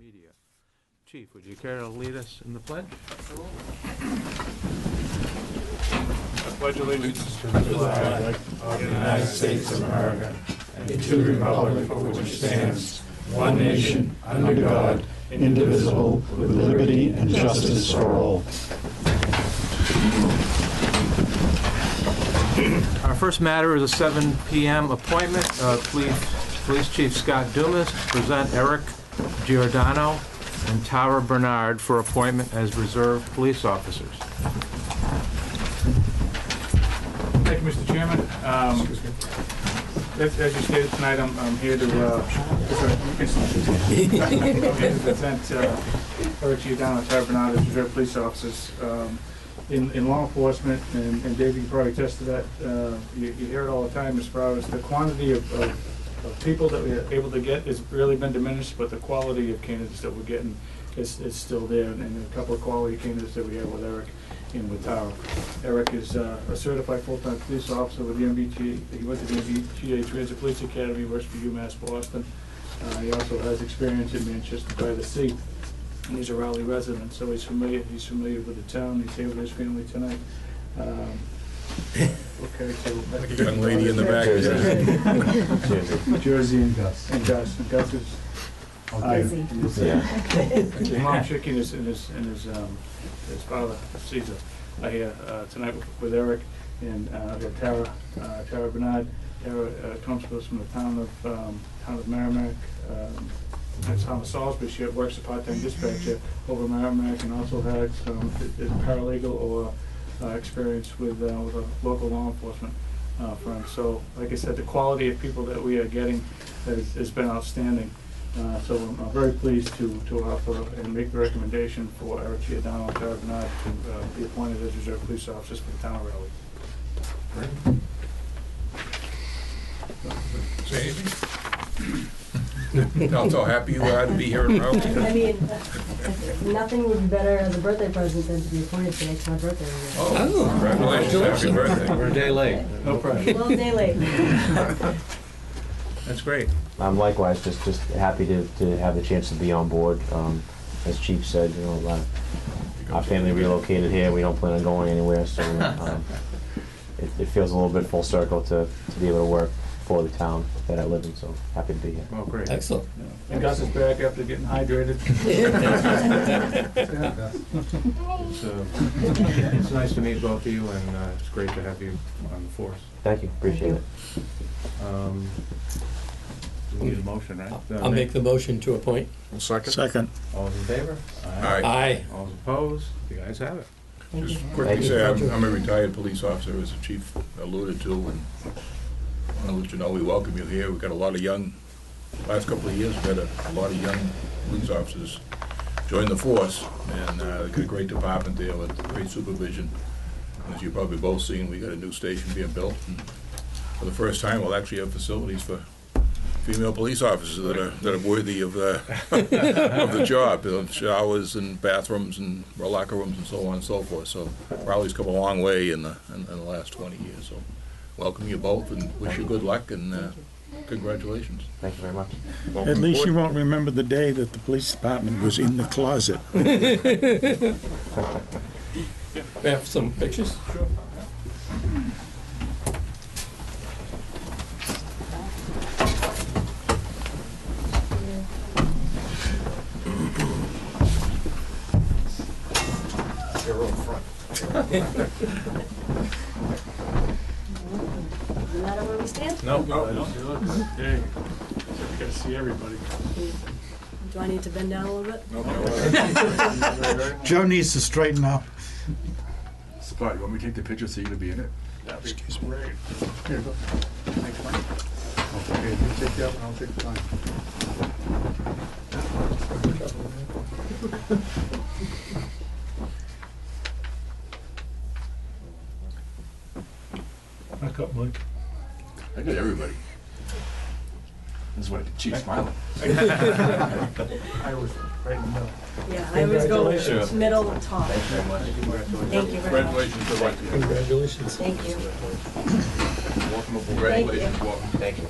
Media. Chief, would you care to lead us in the pledge? I pledge allegiance to the flag of the United States of America and to the republic for which it stands, one nation, under God, indivisible, with liberty and justice for all. Our first matter is a 7 p.m. appointment. Police Chief Scott Dumas to present Eric Giordano and Tara Bernard for appointment as reserve police officers. Thank you, Mr. Chairman. As you stated tonight, I'm here to present Eric Giordano and Tara Bernard as reserve police officers. In law enforcement, and Dave, you probably attest to that, you hear it all the time as far as the quantity of people that we are able to get has really been diminished, but the quality of candidates that we're getting is still there, and a couple of quality candidates that we have with Eric and with Tara. Eric is a certified full-time police officer with the MBTA. He went to the MBTA Transit Police Academy, works for UMass Boston. He also has experience in Manchester by the Sea. And he's a Raleigh resident, so he's familiar with the town. He's here with his family tonight. Okay, so like a young lady in the back. Jersey and Gus. And Gus is his mom Chicky and his father Caesar are here tonight with Eric, and Tara Bernard. Tara comes to us from the town of Merrimack. That's Thomas Salisbury. She works a part-time dispatcher over Merrimack, and also has paralegal or experience with a local law enforcement firm. So, like I said, the quality of people that we are getting has been outstanding. So I'm very pleased to offer and make the recommendation for Eric Giordano and Tara Bernard to be appointed as reserve police officers for the town of Raleigh. Say anything? No, I'm so happy you are to be here in Raleigh. I mean, nothing would be better as a birthday present than to be appointed today. It's my birthday. Oh, congratulations. Happy birthday. We're a day late. No pressure. Well, day late. That's great. I'm likewise just happy to have the chance to be on board. As Chief said, you know, our family relocated here. We don't plan on going anywhere, so it feels a little bit full circle to be able to work for the town that I live in. So happy to be here. Well, great. Excellent. Yeah. And Gus is back after getting hydrated. It's nice to meet both of you, and it's great to have you on the force. Thank you. Appreciate it. We need a motion, right? I'll make the motion to appoint. Second. All those in favor? Aye. Aye. All those opposed? You guys have it. Just quickly say, I'm a retired police officer, as the chief alluded to, and I want to let you know we welcome you here. We've got a lot of last couple of years, we've got a lot of young police officers join the force, and they've got a great department there with great supervision. As you've probably both seen, we got a new station being built, and for the first time we'll actually have facilities for female police officers that are worthy of the of the job. Showers and bathrooms and locker rooms and so on and so forth. So Raleigh's come a long way in the last 20 years. So welcome you both and wish you good luck and congratulations. Thank you very much. At least you won't remember the day that the police department was in the closet. We have some pictures? Sure. Doesn't matter where we stand? No. Hey, you gotta see everybody. Do I need to bend down a little bit? Joe needs to straighten up. Scott, you want me to take the picture so you can be in it? That'd be great. Here you go. Thanks, Mike. Okay, you take that one, I'll take the time. Back up, Mike. I got everybody. This is why the chief's smiling. I was right in the middle. Yeah, I always go Congratulations. middle and top. Thank you very much. Thank you very much. Congratulations. Good luck to you. Congratulations. Thank you. Welcome aboard. Congratulations. Welcome. Thank you.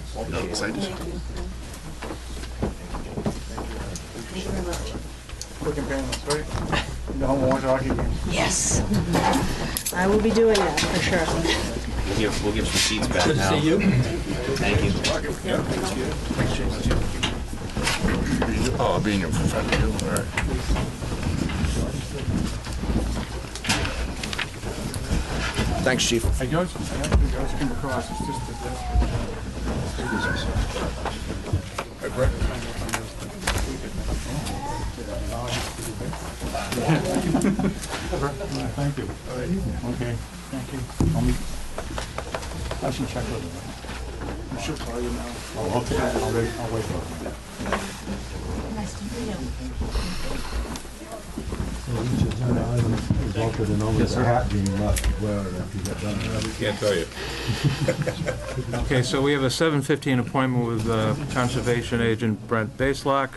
Outside. Thank you. Thank you very much. Quick and painless, right? The home watch hockey games. Yes. I will be doing that for sure. We'll give some seats back Good to now. see you. Thank you. Oh, I'll be in your front too, all right. Thanks, Chief. I just came across, it's just that Hey, Brett? Thank you. Okay, thank you. I should check with her. I should call you now. Oh, okay, I'll wait for it. Nice to meet you. Resulted in only the hat being left to wear after you got done. Can't tell you. Okay, so we have a 7:15 appointment with Conservation Agent Brent Baselock.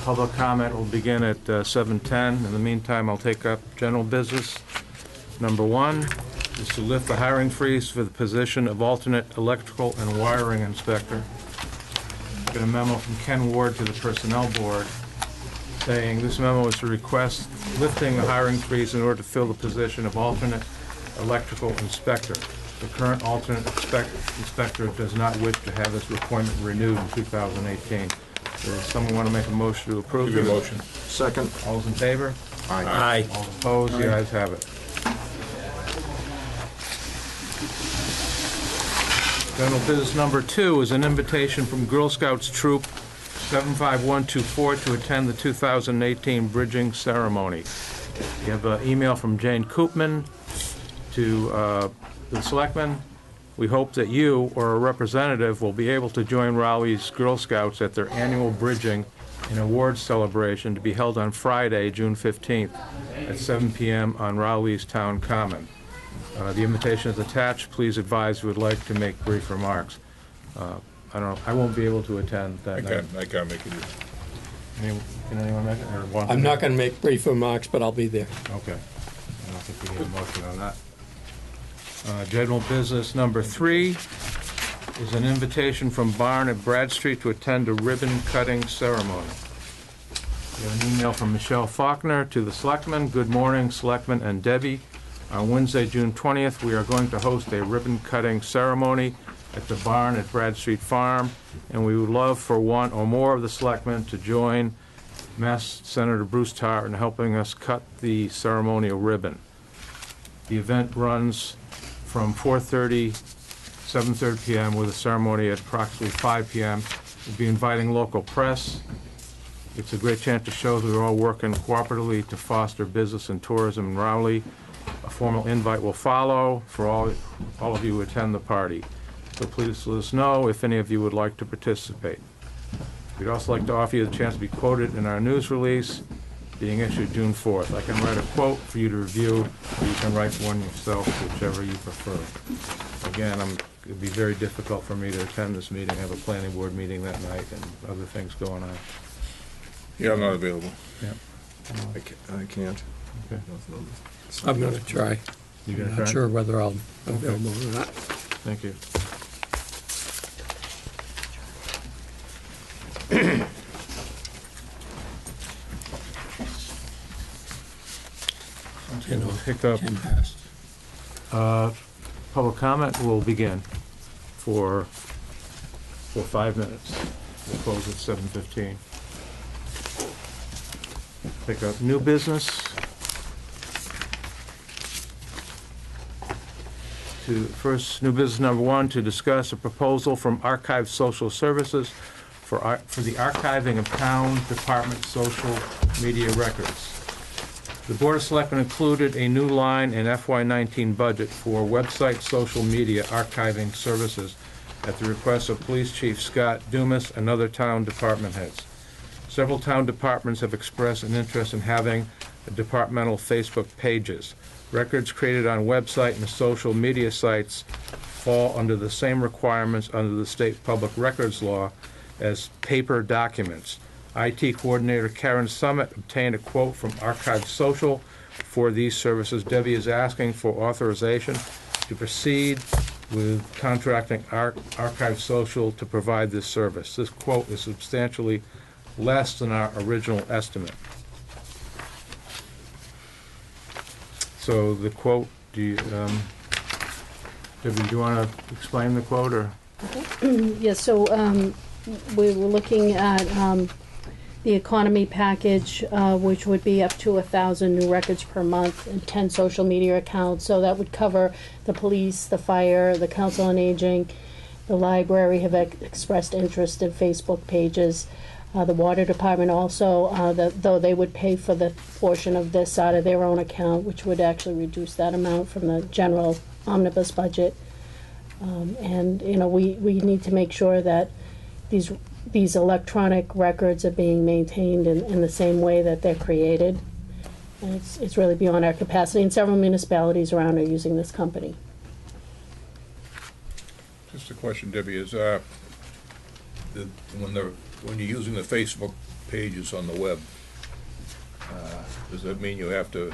Public comment will begin at 7:10. In the meantime, I'll take up general business. Number one is to lift the hiring freeze for the position of alternate electrical and wiring inspector. Got a memo from Ken Ward to the Personnel Board saying this memo is to request lifting the hiring freeze in order to fill the position of alternate electrical inspector. The current alternate inspector does not wish to have his appointment renewed in 2018. Does someone want to make a motion to approve? Give your motion. Second. All those in favor? Aye. All opposed? The ayes have it. General business number 2 is an invitation from Girl Scouts Troop 75124 to attend the 2018 bridging ceremony. You have an email from Jane Koopman to the Selectmen. We hope that you or a representative will be able to join Raleigh's Girl Scouts at their annual bridging and awards celebration to be held on Friday, June 15th at 7 p.m. on Raleigh's Town Common. The invitation is attached. Please advise you would like to make brief remarks. I don't know, I won't be able to attend that night. I can't make it either. Can anyone make it? Or want to I'm make not going to make brief remarks, but I'll be there. it? Okay. I don't think we need a motion on that. General business number 3 is an invitation from Barn at Brad Street to attend a ribbon cutting ceremony. We have an email from Michelle Faulkner to the Selectmen. Good morning, Selectmen and Debbie. On Wednesday, June 20th, we are going to host a ribbon cutting ceremony at the barn at Brad Street Farm, and we would love for one or more of the Selectmen to join Mass Senator Bruce Tarr in helping us cut the ceremonial ribbon. The event runs from 4:30, 7:30 p.m. with a ceremony at approximately 5 p.m. We'll be inviting local press. It's a great chance to show that we're all working cooperatively to foster business and tourism in Rowley. A formal invite will follow for all of you who attend the party. So please let us know if any of you would like to participate. We'd also like to offer you the chance to be quoted in our news release being issued June 4th. I can write a quote for you to review, or you can write one yourself, whichever you prefer. Again, it'd be very difficult for me to attend this meeting. I have a planning board meeting that night and other things going on. Yeah, I'm not available. Yeah. I can't. Okay. I'm going to try. You gonna I'm try? not sure whether I'll be available or not. Thank you. You know, Pick up. 10 past. Public comment will begin for 5 minutes. We'll close at 7:15. Pick up new business. First, new business number 1, to discuss a proposal from Archive Social Services for the archiving of town department social media records. The Board of Selectmen included a new line in FY19 budget for website social media archiving services at the request of Police Chief Scott Dumas and other town department heads. Several town departments have expressed an interest in having departmental Facebook pages. Records created on website and social media sites fall under the same requirements under the state public records law as paper documents. IT coordinator Karen Summit obtained a quote from Archive Social for these services. Debbie is asking for authorization to proceed with contracting Archive Social to provide this service. This quote is substantially less than our original estimate. So the quote, Debbie, do you want to explain the quote, or? Yes, so we were looking at the economy package, which would be up to 1,000 new records per month and 10 social media accounts. So that would cover the police, the fire, the council on aging, the library have expressed interest in Facebook pages. The water department also, though they would pay for the portion of this out of their own account, which would actually reduce that amount from the general omnibus budget. And, you know, we need to make sure that these electronic records are being maintained in the same way that they're created. And it's really beyond our capacity, and several municipalities around are using this company. Just a question, Debbie, is, when you're using the Facebook pages on the web, does that mean you have to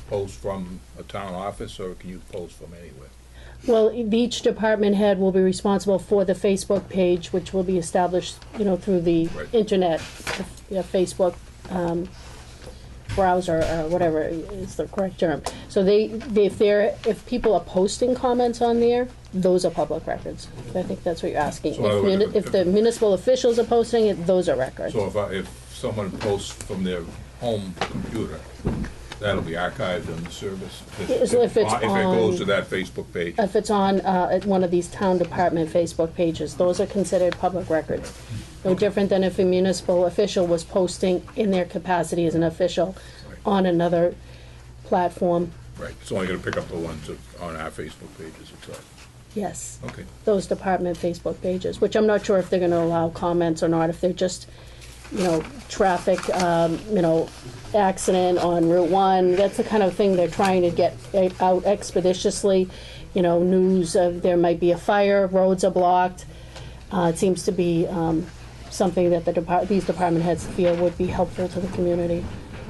post from a town office, or can you post from anywhere? Well, each department head will be responsible for the Facebook page, which will be established, you know, through the Right. internet, Facebook browser, or whatever is the correct term. So if people are posting comments on there, those are public records. I think that's what you're asking. So If the municipal officials are posting it, those are records. So if someone posts from their home computer, that'll be archived on the service? Yes, if it's If it on- goes to that Facebook page? If it's on at one of these town department Facebook pages, those are considered public records. No different than if a municipal official was posting in their capacity as an official on another platform. Right, it's only gonna pick up the ones on our Facebook pages itself. Yes, Okay. those department Facebook pages, which I'm not sure if they're going to allow comments or not, if they're just, you know, traffic, you know, accident on Route 1, that's the kind of thing they're trying to get out expeditiously. You know, news of there might be a fire, roads are blocked. It seems to be something that these department heads feel would be helpful to the community,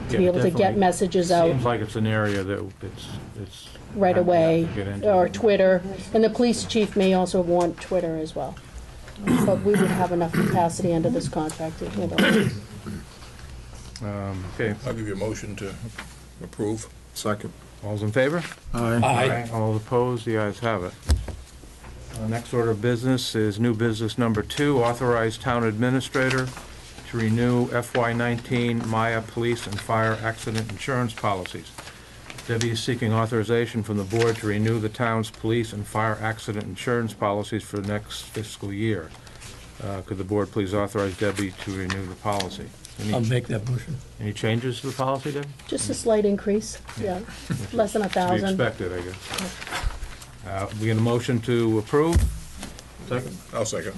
to be Yeah, able to get definitely. messages out Seems like it's an area that it's. right not away, to get into. or Twitter. And the police chief may also want Twitter as well. But we would have enough capacity under this contract to handle it. Okay, I'll give you a motion to approve. Second. all's in favor? Aye. All opposed, the ayes have it. Next order of business is new business number 2, authorize town administrator to renew FY19 Maya Police and Fire Accident Insurance policies. Debbie is seeking authorization from the board to renew the town's police and fire accident insurance policies for the next fiscal year. Could the board please authorize Debbie to renew the policy? I'll make that motion. Any changes to the policy, Debbie? Just a slight increase, yeah, less than To be 1,000. expected, I guess. We get a motion to approve? Second. I'll second.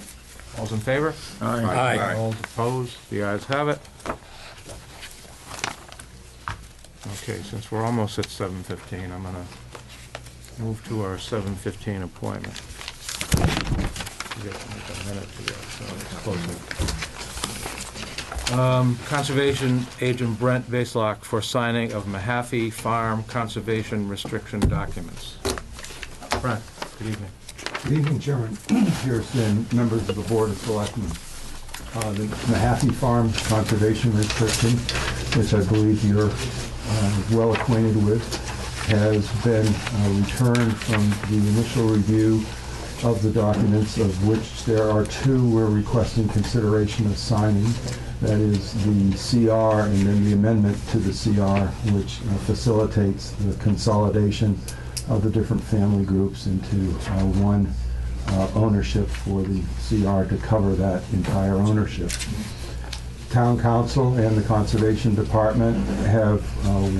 All's in favor? Aye. All opposed? The ayes have it. Okay, since we're almost at 7:15, I'm gonna move to our 7:15 appointment. We got a minute to go, so it's closing. Conservation Agent Brent Vaislock for signing of Mahaffey Farm Conservation Restriction documents. Brent, good evening. Good evening, Chairman Pearson, members of the Board of Selectmen. The Mahaffey Farm Conservation Restriction, which I believe you're well acquainted with, has been returned from the initial review of the documents, of which there are 2 we're requesting consideration of signing. That is the CR and then the amendment to the CR, which facilitates the consolidation of the different family groups into one ownership for the CR to cover that entire ownership. Town Council and the Conservation Department have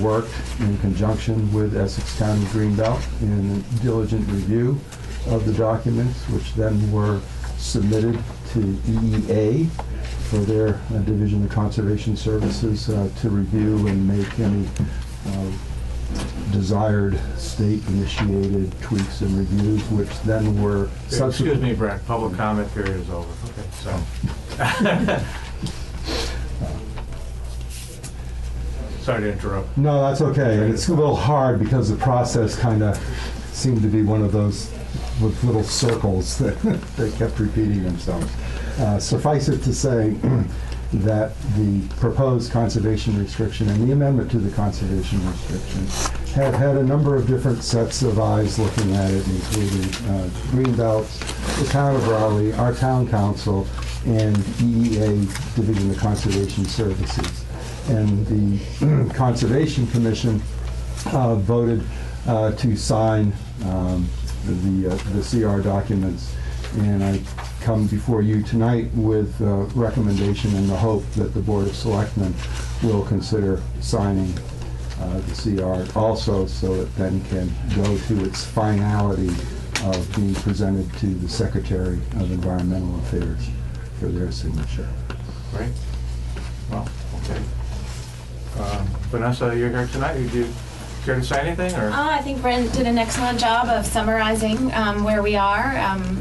worked in conjunction with Essex County Greenbelt in diligent review of the documents, which then were submitted to EEA for their Division of Conservation Services to review and make any desired state-initiated tweaks and reviews, which then were Excuse me, Brent, public comment period is over. Okay, so. Sorry to interrupt. No, that's okay. And it's a little hard because the process kind of seemed to be one of those with little circles that they kept repeating themselves. Suffice it to say, that the proposed conservation restriction and the amendment to the conservation restriction have had a number of different sets of eyes looking at it, including Greenbelts, the town of Raleigh, our town council, and EEA, Division of Conservation Services. And the Conservation Commission voted to sign the CR documents. And I come before you tonight with a recommendation and the hope that the Board of Selectmen will consider signing the CR also, so it then can go to its finality of being presented to the Secretary of Environmental Affairs for their signature. Great. Well, okay. Vanessa, you're here tonight. Would you care to say anything, or? I think Brent did an excellent job of summarizing where we are.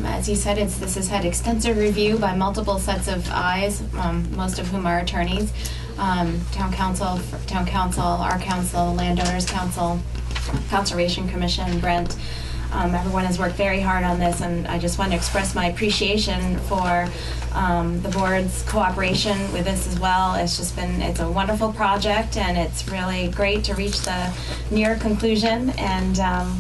As he said, this has had extensive review by multiple sets of eyes, most of whom are attorneys. Town council, our council, landowners council, conservation commission, Brent. Everyone has worked very hard on this, and I just want to express my appreciation for the board's cooperation with this as well. It's a wonderful project, and it's really great to reach the near conclusion, and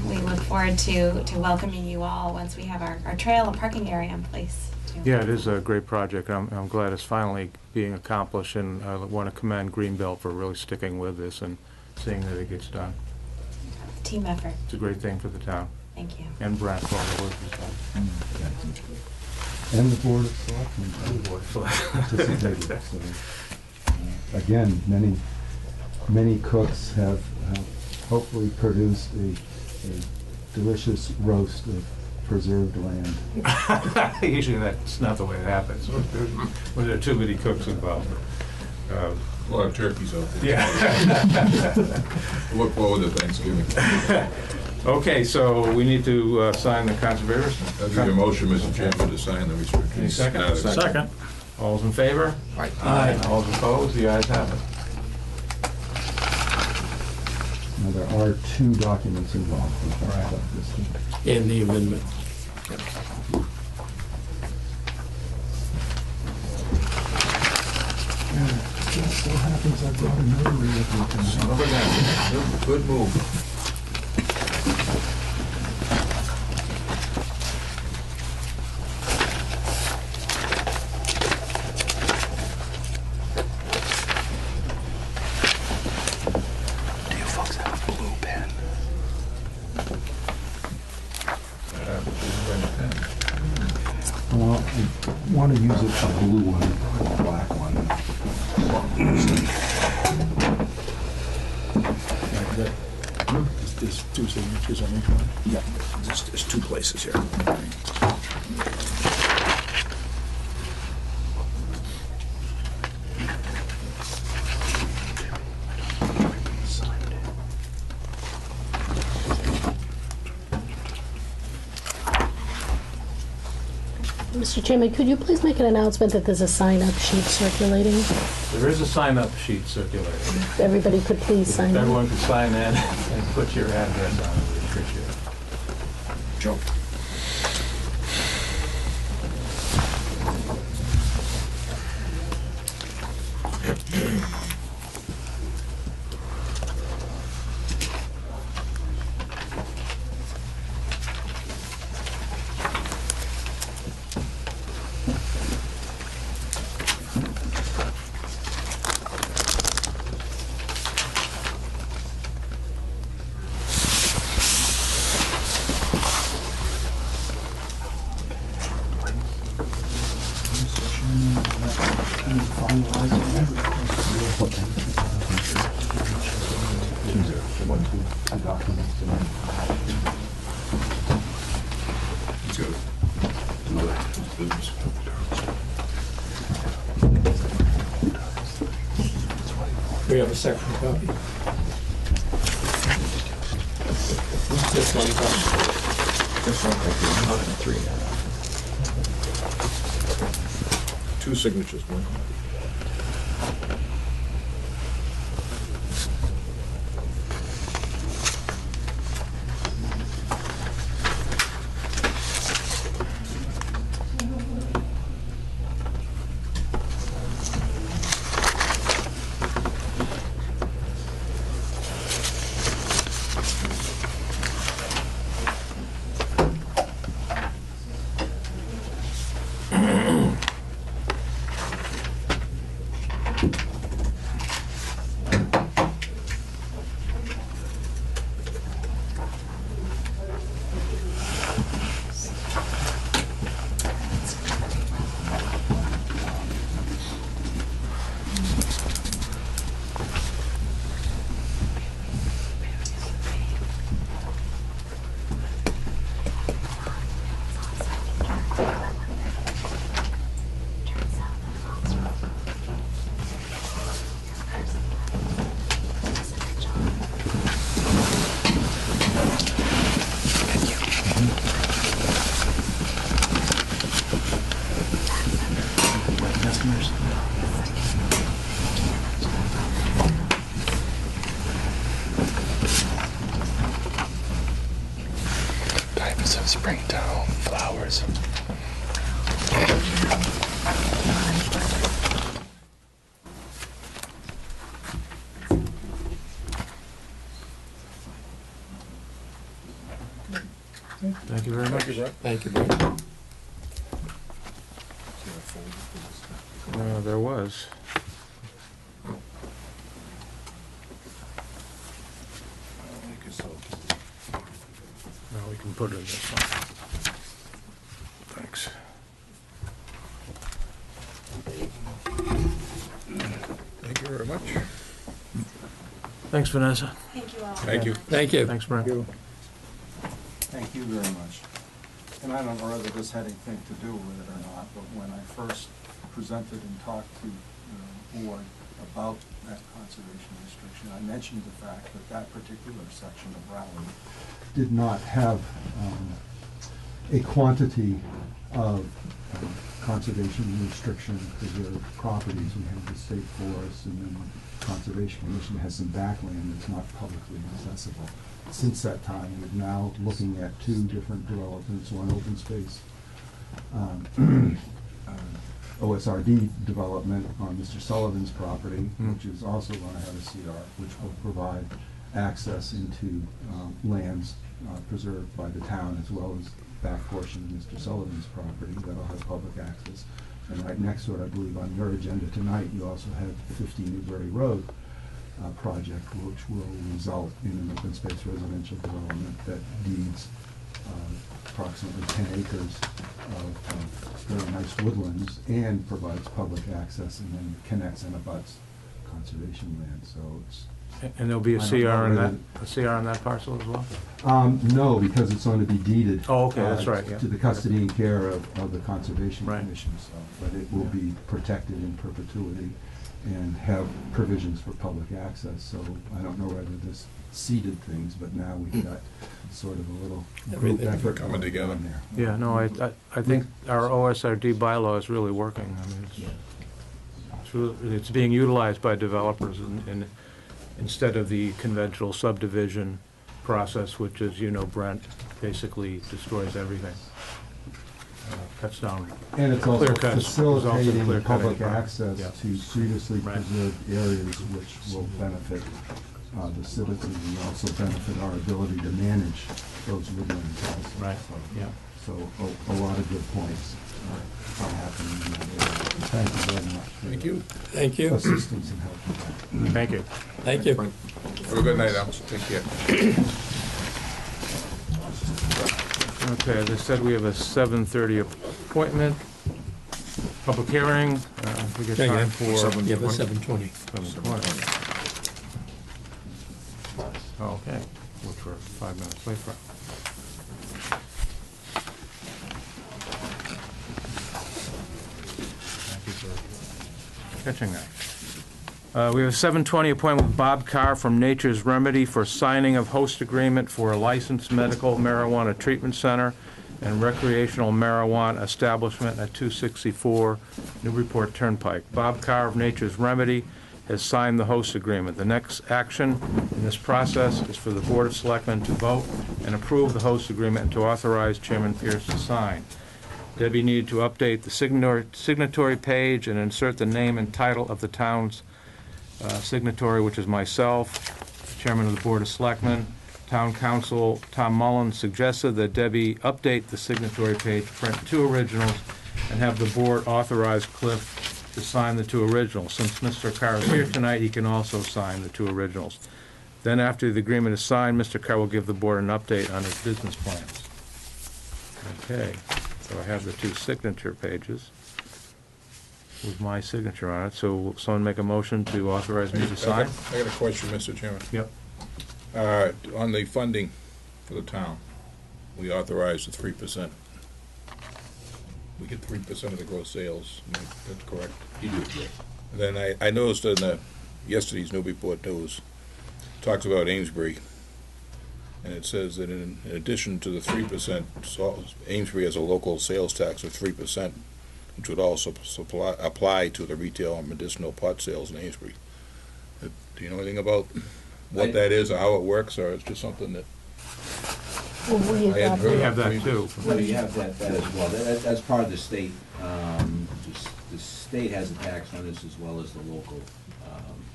we look forward to welcoming you all once we have our trail and parking area in place. Yeah, it is a great project. I'm glad it's finally being accomplished, and I want to commend Greenbelt for really sticking with this and seeing that it gets done. Team effort. It's a great thing for the town. Thank you. And Brent for all the work he's done. And the Board of Selectmen participated. So, again, many cooks have hopefully produced a delicious roast of preserved land. Usually that's not the way it happens. When there are too many cooks involved. A lot of turkeys out there. Yeah. Look forward to Thanksgiving. Okay, so we need to sign the conservation. I'll give you a motion, Mr. Chairman, to sign the restrictions. Any second? Second. All's in favor? Aye. All's opposed? The ayes have it. Now, there are two documents involved. And the amendment. Just so happens I brought a notary with me tonight. Good move. Do you folks have a blue pen? Well, I want to use a blue one, a black one. There's two signatures on each one. Yeah, there's two places here. Mr. Chairman, could you please make an announcement that there's a sign-up sheet circulating? There is a sign-up sheet circulating. Everybody could please sign If in. everyone could sign in and put your address on it, we'd appreciate it. Joe. Let's go. Business. We have a second copy. This one copy. This one right here. 3 now. Two signatures, one. Types of springtime flowers. Thank you very much. Thank you, Brett. There was. Now we can put it in this one. Thanks. Thank you very much. Thanks, Vanessa. Thank you all. Thank you. Thank you. Thanks, Brent. Thank you very much. And I don't know whether this had anything to do with it or not, but when I first presented and talked to the board about that conservation restriction, I mentioned the fact that that particular section of Raleigh did not have a quantity of conservation restriction preserved properties. We have the state forest, and then the Conservation Commission has some backland that's not publicly accessible. Since that time, we're now looking at two different developments, one open space OSRD development on Mr. Sullivan's property, which is also going to have a CR, which will provide access into lands preserved by the town, as well as back portion of Mr. Sullivan's property that'll have public access. And right next to it, I believe on your agenda tonight, you also have 50 Newbury Road project, which will result in an open space residential development that deeds approximately 10 acres of very nice woodlands and provides public access, and then connects and abuts conservation land. So it's And there'll be a I don't CR know in that, whether- a CR in that parcel as well? no, because it's going to be deeded. Oh, okay, that's right, yeah. To the custody and care of the Conservation Right. Commission, so, but it will be protected in perpetuity and have provisions for public access, so I don't know whether this seeded things, but now we've got sort of a little group Everything effort coming together. on there. Yeah, no, I think our OSRD bylaw is really working. I mean, it's being utilized by developers and instead of the conventional subdivision process, which is, you know, Brent, basically destroys everything. Cuts down. And it's also Clear cuts, facilitating clear cutting, public right. access Yeah. to previously Right. preserved areas, which will benefit the citizens, and also benefit our ability to manage those woodlands also. Right, So- yeah. So a lot of good points are happening in that area. Thank you very much. for Thank your you. Thank you. Assistance and help with that. Thank you. Thank you. Have a good night, Al. Take care. Okay, as I said, we have a 7:30 appointment, public hearing. We get Okay, yeah. time for Yeah, but 7:20. 7:20. Oh, okay, which we're 5 minutes late for. Thank you for catching that. We have a 7:20 appointment with Bob Carr from Nature's Remedy for signing of host agreement for a licensed medical marijuana treatment center and recreational marijuana establishment at 264 Newburyport Turnpike. Bob Carr of Nature's Remedy has signed the host agreement. The next action in this process is for the Board of Selectmen to vote and approve the host agreement and to authorize Chairman Pierce to sign. Debbie needed to update the signatory page and insert the name and title of the town's signatory, which is myself, Chairman of the Board of Selectmen. Town Council Tom Mullen suggested that Debbie update the signatory page, print 2 originals, and have the board authorize Cliff to sign the two originals. Since Mr. Carr is here tonight, he can also sign the two originals. Then after the agreement is signed, Mr. Carr will give the board an update on his business plans. Okay, so I have the two signature pages with my signature on it. So will someone make a motion to authorize me to sign? I got a question, Mr. Chairman. Yep. On the funding for the town, we authorized the 3%. We get 3% of the gross sales, that's correct? You do, yeah. Then I noticed in yesterday's Newburyport News, talks about Amesbury, and it says that in addition to the 3%, Amesbury has a local sales tax of 3%, which would also apply to the retail and medicinal pot sales in Amesbury. Do you know anything about what that is, or how it works, or it's just something that Well, we I hadn't heard We of have that previously? too. No, you have that as well. That's part of the state. The state has a tax on this as well as the local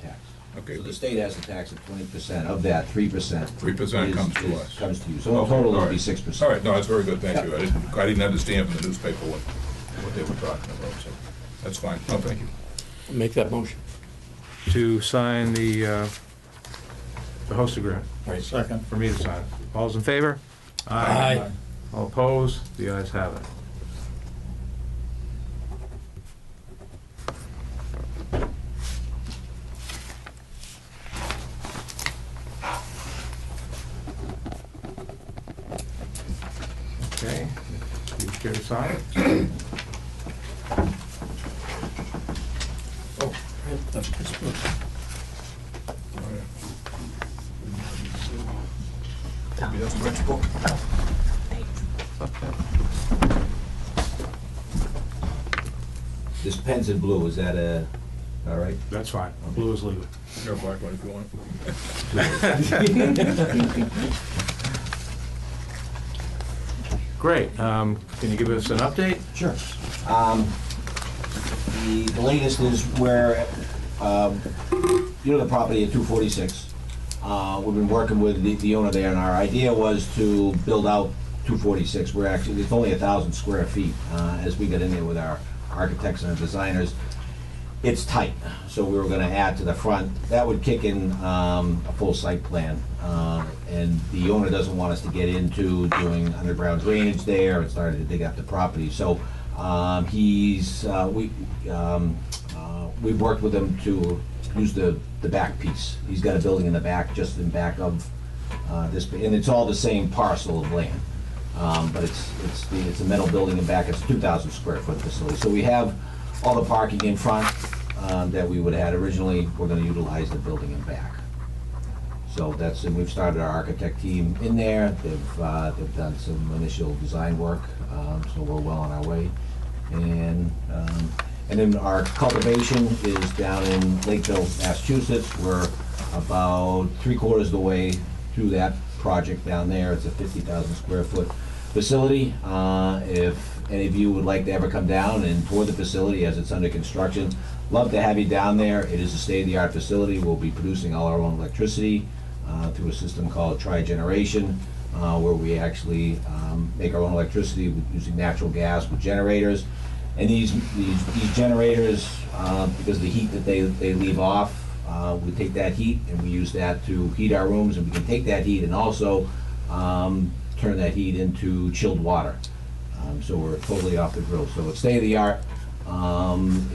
tax. Okay, So the but state has a tax of 20%. Of that, 3%. 3% comes to us. Comes to you. So in Okay, total, all it'll be right. 6%. All right, no, that's very good, thank you. I didn't understand from the newspaper what they were talking about, so that's fine. No, thank you. Make that motion. To sign the host agreement. Right. Second. For me to sign. All's in favor? Aye. All opposed? The ayes have it. Okay, you care to sign? Oh, right, that's this one. Maybe that's a French book. This pen's in blue, is that all right? That's fine. Blue is legal. You're a black one if you want. Great. Can you give us an update? Sure. The latest is where, the property at 246. We've been working with the owner there, and our idea was to build out 246. It's only 1,000 square feet. As we got in there with our architects and our designers, it's tight, so we were gonna add to the front. That would kick in a full site plan. And the owner doesn't want us to get into doing underground drainage there and starting to dig up the property. So we've worked with him to use the back piece. He's got a building in the back, just in back of this, and it's all the same parcel of land. But it's a metal building in back. It's a 2,000 square foot facility. So we have all the parking in front that we would have had originally. We're going to utilize the building in back. So and we've started our architect team in there. They've done some initial design work, so we're well on our way. And then our cultivation is down in Lakeville, Massachusetts. We're about 3/4 of the way through that project down there. It's a 50,000 square foot facility. If any of you would like to ever come down and tour the facility as it's under construction, love to have you down there. It is a state-of-the-art facility. We'll be producing all our own electricity through a system called trigeneration, where we actually make our own electricity using natural gas with generators. And these generators, because of the heat that they leave off, we take that heat and we use that to heat our rooms, and we can take that heat and also turn that heat into chilled water. So we're totally off the grill. So it's state-of-the-art.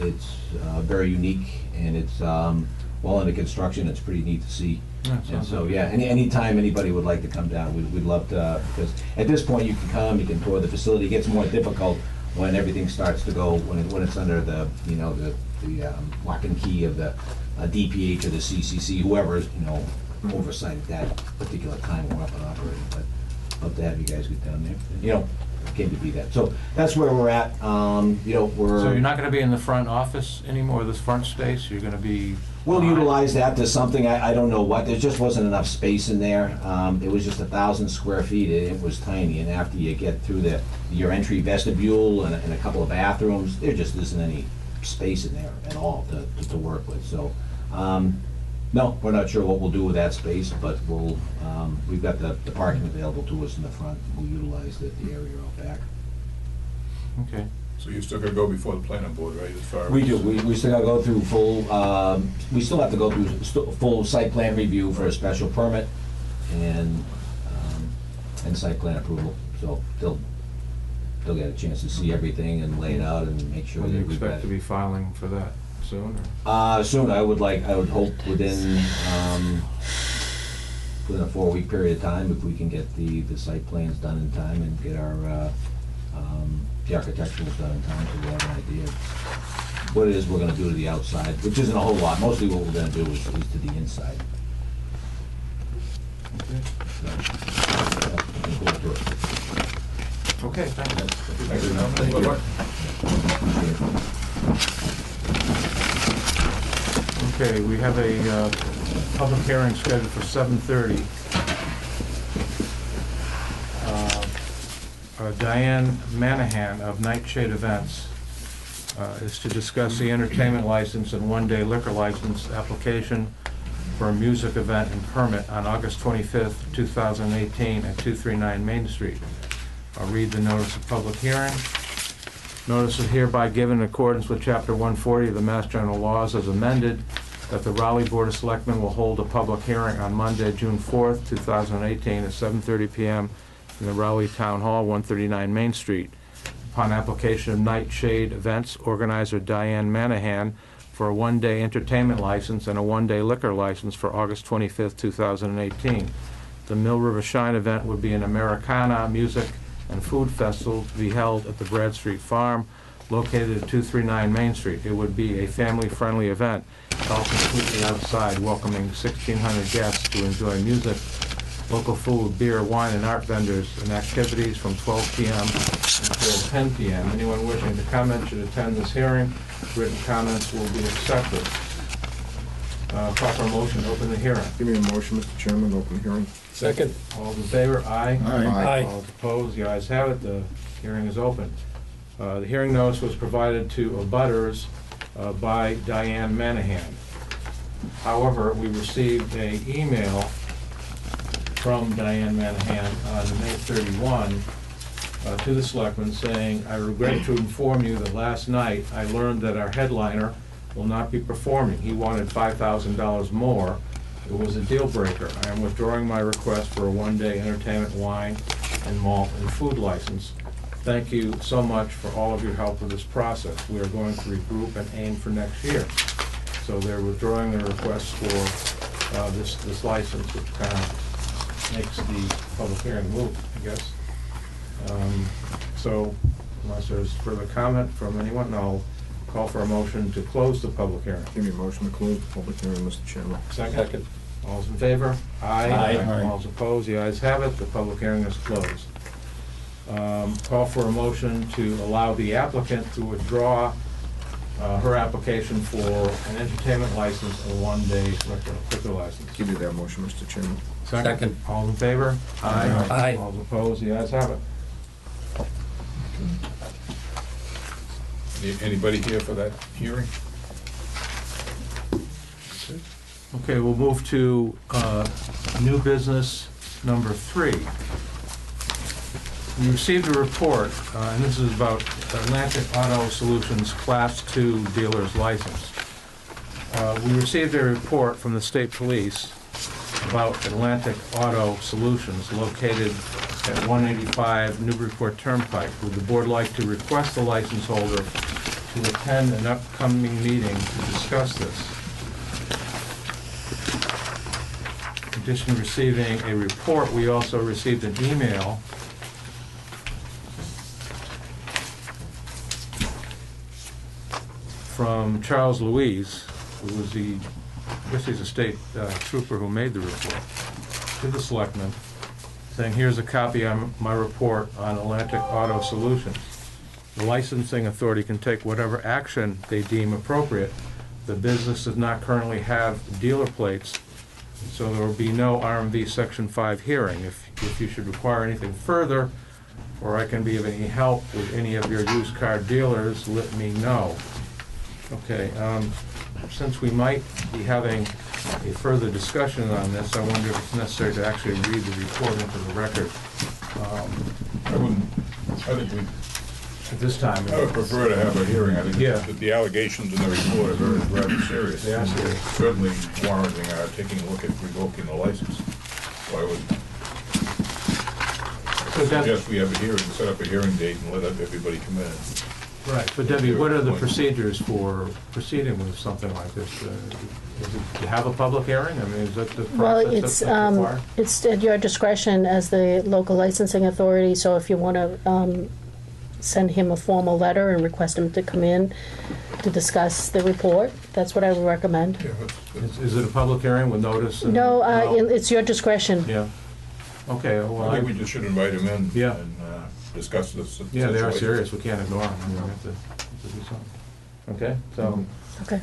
It's very unique, and it's well under construction. It's pretty neat to see. And so, yeah, anytime anybody would like to come down, we'd love to, because at this point you can come, you can tour the facility. It gets more difficult when everything starts to go, when it's under the lock and key of the DPH or the CCC, whoever's, oversight at that particular time we're up and operating. But love to have you guys get down there. Came to be that. So that's where we're at. So you're not going to be in the front office anymore, this front space? You're going to be... We'll utilize that to something, I don't know what. There just wasn't enough space in there. It was just 1,000 square feet. It was tiny. And after you get through your entry vestibule and a couple of bathrooms, there just isn't any space in there at all to work with. So, no, we're not sure what we'll do with that space, but we've got the parking available to us in the front. We'll utilize the area out back. Okay. So you're still gonna go before the planning board, right, as far as? We do, we still gotta go through full, we still have to go through full site plan review for a special permit and site plan approval, so they'll get a chance to see everything and lay it out and make sure When do that you we've got expect to it. be filing for that soon? Or? Soon, I would hope within a 4-week period of time, if we can get the site plans done in time and get our, the architecturals done in time, so we have an idea of what it is we're gonna do to the outside, which isn't a whole lot. Mostly what we're gonna do is to the inside. Okay, thank you. Thank you. Thank you. Okay, we have a public hearing scheduled for 7:30. Diane Manahan of Nightshade Events is to discuss the entertainment license and one-day liquor license application for a music event and permit on August 25th, 2018 at 239 Main Street. I'll read the notice of public hearing. Notice is hereby given in accordance with Chapter 140 of the Mass General Laws as amended, that the Raleigh Board of Selectmen will hold a public hearing on Monday, June 4th, 2018 at 7:30 p.m. in the Raleigh Town Hall, 139 Main Street, upon application of Nightshade Events organizer Diane Manahan for a one-day entertainment license and a one-day liquor license for August 25th, 2018. The Mill River Shine event would be an Americana music and food festival to be held at the Bradstreet Farm, located at 239 Main Street. It would be a family-friendly event, held completely outside, welcoming 1,600 guests to enjoy music, local food, beer, wine, and art vendors, and activities from 12 p.m. until 10 p.m. Anyone wishing to comment should attend this hearing. Written comments will be accepted. Proper motion, open the hearing. Give me a motion, Mr. Chairman, open the hearing. Second. All in favor? Aye. Aye. All opposed? The ayes have it. The hearing is open. The hearing notice was provided to abutters by Diane Manahan. However, we received an email from Diane Manahan on May 31 to the Selectmen saying, I regret to inform you that last night I learned that our headliner will not be performing. He wanted $5,000 more. It was a deal breaker. I am withdrawing my request for a one-day entertainment, wine, and malt and food license. Thank you so much for all of your help with this process. We are going to regroup and aim for next year. So they're withdrawing their request for this license, which kind of makes the public hearing moot, I guess. So unless there's further comment from anyone, I'll call for a motion to close the public hearing. Give me a motion to close the public hearing, Mr. Chairman. Second. All's in favor? Aye. Aye. All's opposed? The ayes have it. The public hearing is closed. Call for a motion to allow the applicant to withdraw her application for an entertainment license and a one-day liquor license. Give you that motion, Mr. Chairman. Second. All in favor? Aye. All's opposed? The ayes have it. Anybody here for that hearing? Okay, we'll move to new business number 3. We received a report, and this is about Atlantic Auto Solutions Class 2 dealer's license. We received a report from the state police about Atlantic Auto Solutions located at 185 Newburyport Turnpike. Would the board like to request the license holder to attend an upcoming meeting to discuss this? In addition to receiving a report, we also received an email from Charles Louise, who was I guess he's a state trooper who made the report, to the Selectmen, saying, here's a copy of my report on Atlantic Auto Solutions. The licensing authority can take whatever action they deem appropriate. The business does not currently have dealer plates, so there will be no RMV Section 5 hearing. If you should require anything further, or I can be of any help with any of your used car dealers, let me know. Okay, since we might be having a further discussion on this, I wonder if it's necessary to actually read the report into the record. I think we at this time. I would prefer to have a hearing. I think Yeah. that the allegations in the report are very rather serious. They are serious. Certainly warranting taking a look at revoking the license. So I would suggest we have a hearing, set up a hearing date and let everybody come in. Right, but Debbie, what are the procedures for proceeding with something like this? Is it to have a public hearing? I mean, is that the Well, process that's required? it's at your discretion as the local licensing authority, so if you want to send him a formal letter and request him to come in to discuss the report, that's what I would recommend. Yeah, Is it a public hearing with notice? and- No, it's your discretion. Yeah. Okay, well, I think we just should invite him in Yeah. and discuss this. yeah, they are situation. serious. We can't ignore them. I mean, we have to do something. Okay, so, Okay.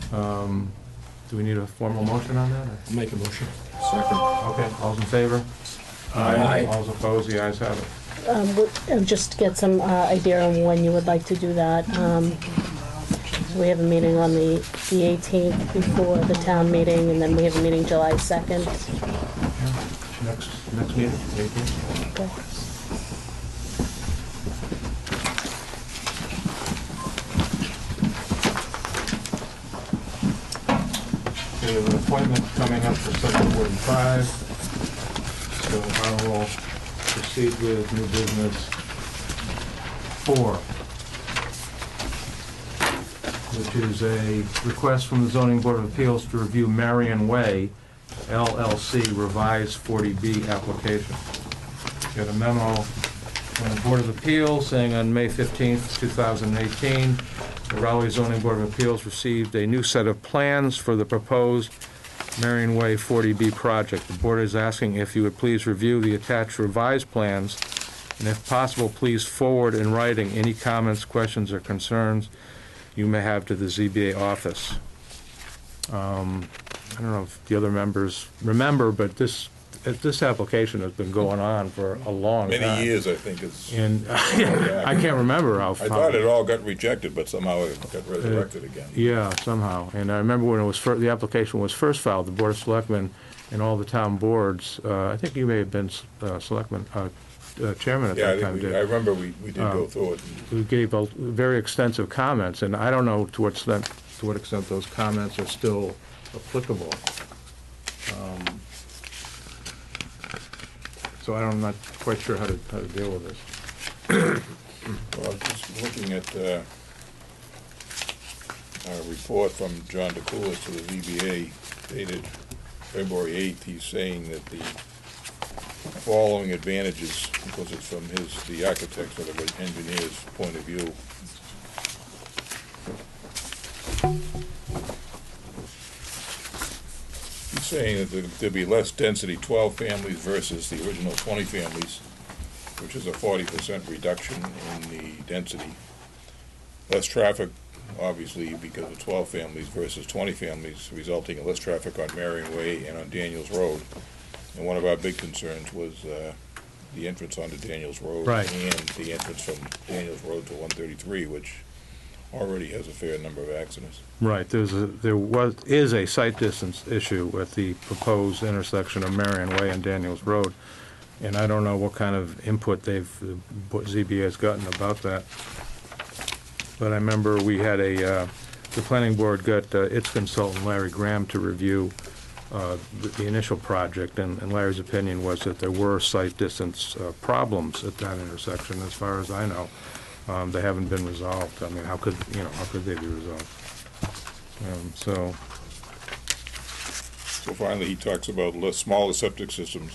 do we need a formal motion on that? or- I'll make a motion. Okay, all's in favor? Aye. All's opposed? The ayes have it. Just to get some idea on when you would like to do that. We have a meeting on the 18th before the town meeting, and then we have a meeting July 2nd. Next meeting, 18th. Okay. We have an appointment coming up for 7:45, so I will proceed with new business 4, which is a request from the Zoning Board of Appeals to review Marion Way LLC revised 40B application. Got a memo from the Board of Appeals saying on May 15th, 2018, the Raleigh Zoning Board of Appeals received a new set of plans for the proposed Marion Way 40B project. The board is asking if you would please review the attached revised plans, and if possible, please forward in writing any comments, questions, or concerns you may have to the ZBA office. I don't know if the other members remember, but this application has been going on for a long time. Many years, I think, it's. And I can't remember how. I thought it all got rejected, but somehow it got resurrected again. Yeah, somehow. And I remember when it was the application was first filed, the Board of Selectmen and all the town boards, I think you may have been Selectman, Chairman at Yeah, that time. I remember we did go through it. We gave very extensive comments, and I don't know to what extent those comments are still applicable. So I'm not quite sure how to deal with this. Well, just looking at a report from John DeCoulis to the ZBA dated February 8th, he's saying that the following advantages, because it's from the architect's or the engineer's point of view. He's saying that there'd be less density, 12 families versus the original 20 families, which is a 40% reduction in the density. Less traffic, obviously, because of 12 families versus 20 families, resulting in less traffic on Marion Way and on Daniels Road. And one of our big concerns was the entrance onto Daniels Road. Right. And the entrance from Daniels Road to 133, which already has a fair number of accidents. Right, is a site distance issue with the proposed intersection of Marion Way and Daniels Road, and I don't know what kind of input what ZBA has gotten about that. But I remember we had the planning board got its consultant, Larry Graham, to review the initial project, and Larry's opinion was that there were site distance problems at that intersection, as far as I know. They haven't been resolved. I mean, how could they be resolved? So finally, he talks about smaller septic systems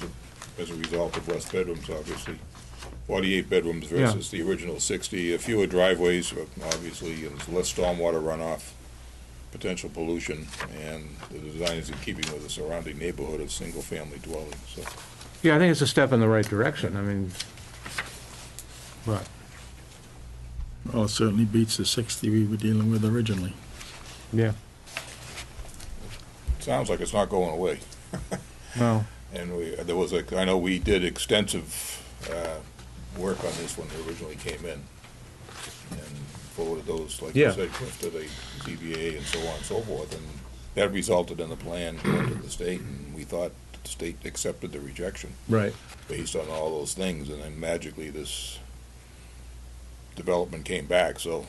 as a result of less bedrooms, obviously. 48 bedrooms versus the original 60. Fewer driveways, obviously, and less stormwater runoff, potential pollution, and the design is in keeping with the surrounding neighborhood of single-family dwellings. So, yeah, I think it's a step in the right direction. I mean, but. Well, it certainly beats the 60 we were dealing with originally. Yeah. it sounds like it's not going away. No. And there was I know we did extensive work on this when it originally came in, and forwarded those, like you said, Cliff, to the ZBA and so on and so forth, and that resulted in the plan going to the state, and we thought the state accepted the rejection. Right. Based on all those things, and then magically this development came back, so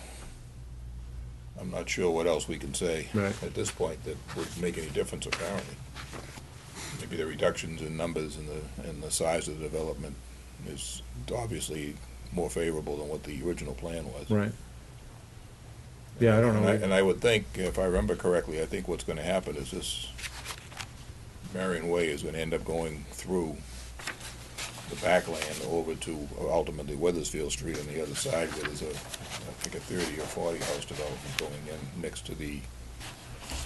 I'm not sure what else we can say Right. at this point that would make any difference apparently. Maybe the reductions in numbers and the size of the development is obviously more favorable than what the original plan was. Right. Yeah, I don't know. And I would think, if I remember correctly, I think what's gonna happen is this Marion Way is gonna end up going through the backland over to ultimately Weathersfield Street on the other side, where there's I think a 30 or 40 house development going in next to the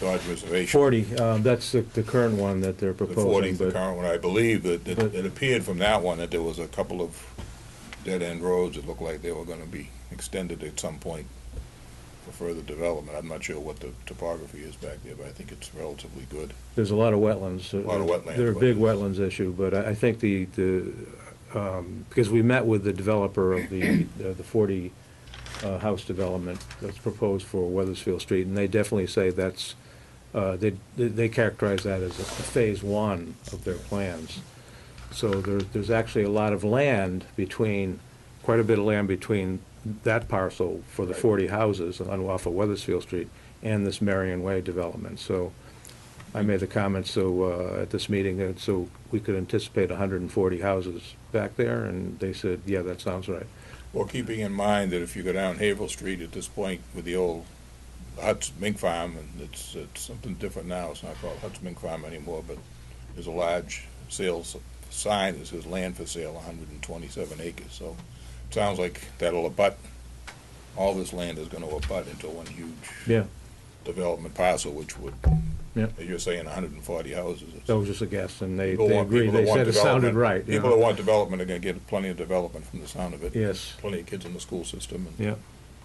Dodge Reservation. 40, that's the current one that they're The proposing. 40 is the but- current one. I believe that but- it appeared from that one that there was a couple of dead-end roads that looked like they were gonna be extended at some point for further development. I'm not sure what the topography is back there, but I think it's relatively good. There's a lot of wetlands. A lot of wetlands, They're a big wetlands. wetlands issue, but I think because we met with the developer of the 40 house development that's proposed for Weathersfield Street, and they definitely say that's, they characterize that as a phase one of their plans. So there's actually a lot of land between, quite a bit of land between that parcel for the 40 houses off of Weathersfield Street and this Marion Way development. So I made the comment at this meeting that so we could anticipate 140 houses back there, and they said, yeah, that sounds right. Well, keeping in mind that if you go down Havel Street at this point with the old Hutt's Mink Farm, and it's something different now, it's not called Hutt's Mink Farm anymore, but there's a large sales sign that says land for sale, 127 acres, so it sounds like that'll abut, all this land is gonna abut into one huge Yeah, development parcel, which would, yeah. as you're saying, 140 houses. That was just a guess, and they People want- agreed. people that They want said it sounded development- right. you People know. that want development are gonna get plenty of development from the sound of it. Yes. Plenty of kids in the school system, and Yeah.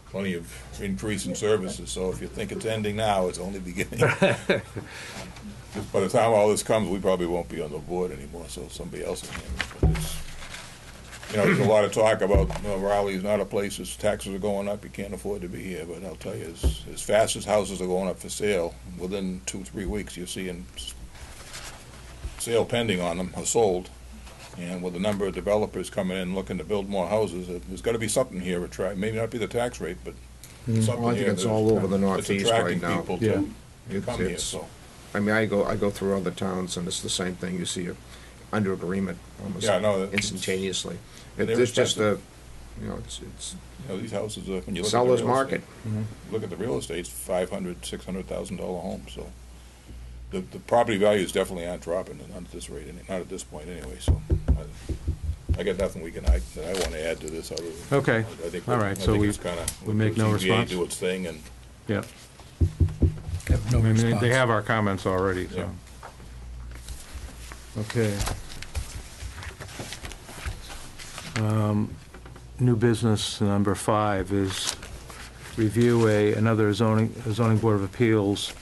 plenty of increase in services, so if you think it's ending now, it's only beginning. By the time all this comes, we probably won't be on the board anymore, so somebody else will handle it. But it's, there's a lot of talk about, Raleigh is not a place, as taxes are going up, you can't afford to be here, but I'll tell you, as fast as houses are going up for sale, within 2-3 weeks, you're seeing sale pending on them, or sold. And with the number of developers coming in looking to build more houses, there's gotta be something here, maybe not be the tax rate, but something Well, I think here it's all over the that's Northeast right attracting now. people Yeah. to come here, It's- so. I mean, I go through other towns, and it's the same thing. You see under agreement almost Yeah, no, it's- instantaneously. they're It's just expensive. it's These houses, when you look at the seller's real market. estate, look at the real estate, it's $500,000-$600,000 homes, so. The property values definitely aren't dropping, not at this rate, not at this point anyway, so. I got nothing that I wanna add to this other than. Okay. I think All right, so it's kinda. we make no ZBA response? do its thing, and Yeah. Have no I mean, response. they have our comments already, so. Okay. New business number 5 is review another zoning board of appeals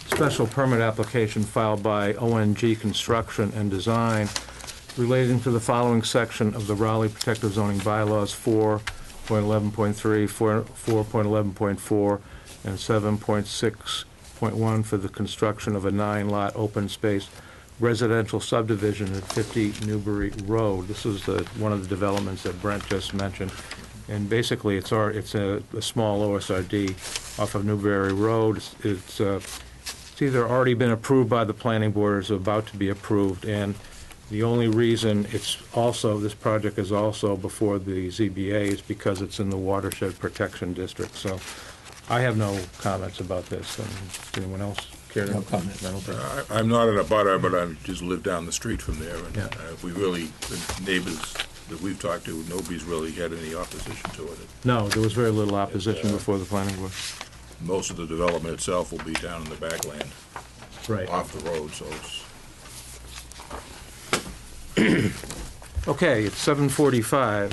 special permit application filed by ONG Construction and Design relating to the following section of the Raleigh Protective Zoning Bylaws: 4.11.3, 4.11.4, and 7.6.1 for the construction of a 9-lot open space residential subdivision at 50 Newbury Road. This is one of the developments that Brent just mentioned. And basically, it's a small OSRD off of Newbury Road. It's either already been approved by the planning board or is about to be approved. And the only reason this project is also before the ZBA is because it's in the watershed protection district. So I have no comments about this. Does anyone else care to? No comment. No, okay. I'm not in a butter, but I just live down the street from there, and Yeah. we really, the neighbors that we've talked to, nobody's really had any opposition to it. No, there was very little opposition before the planning board. Most of the development itself will be down in the backland, Right. off the road, so it's. Okay, it's 7:45.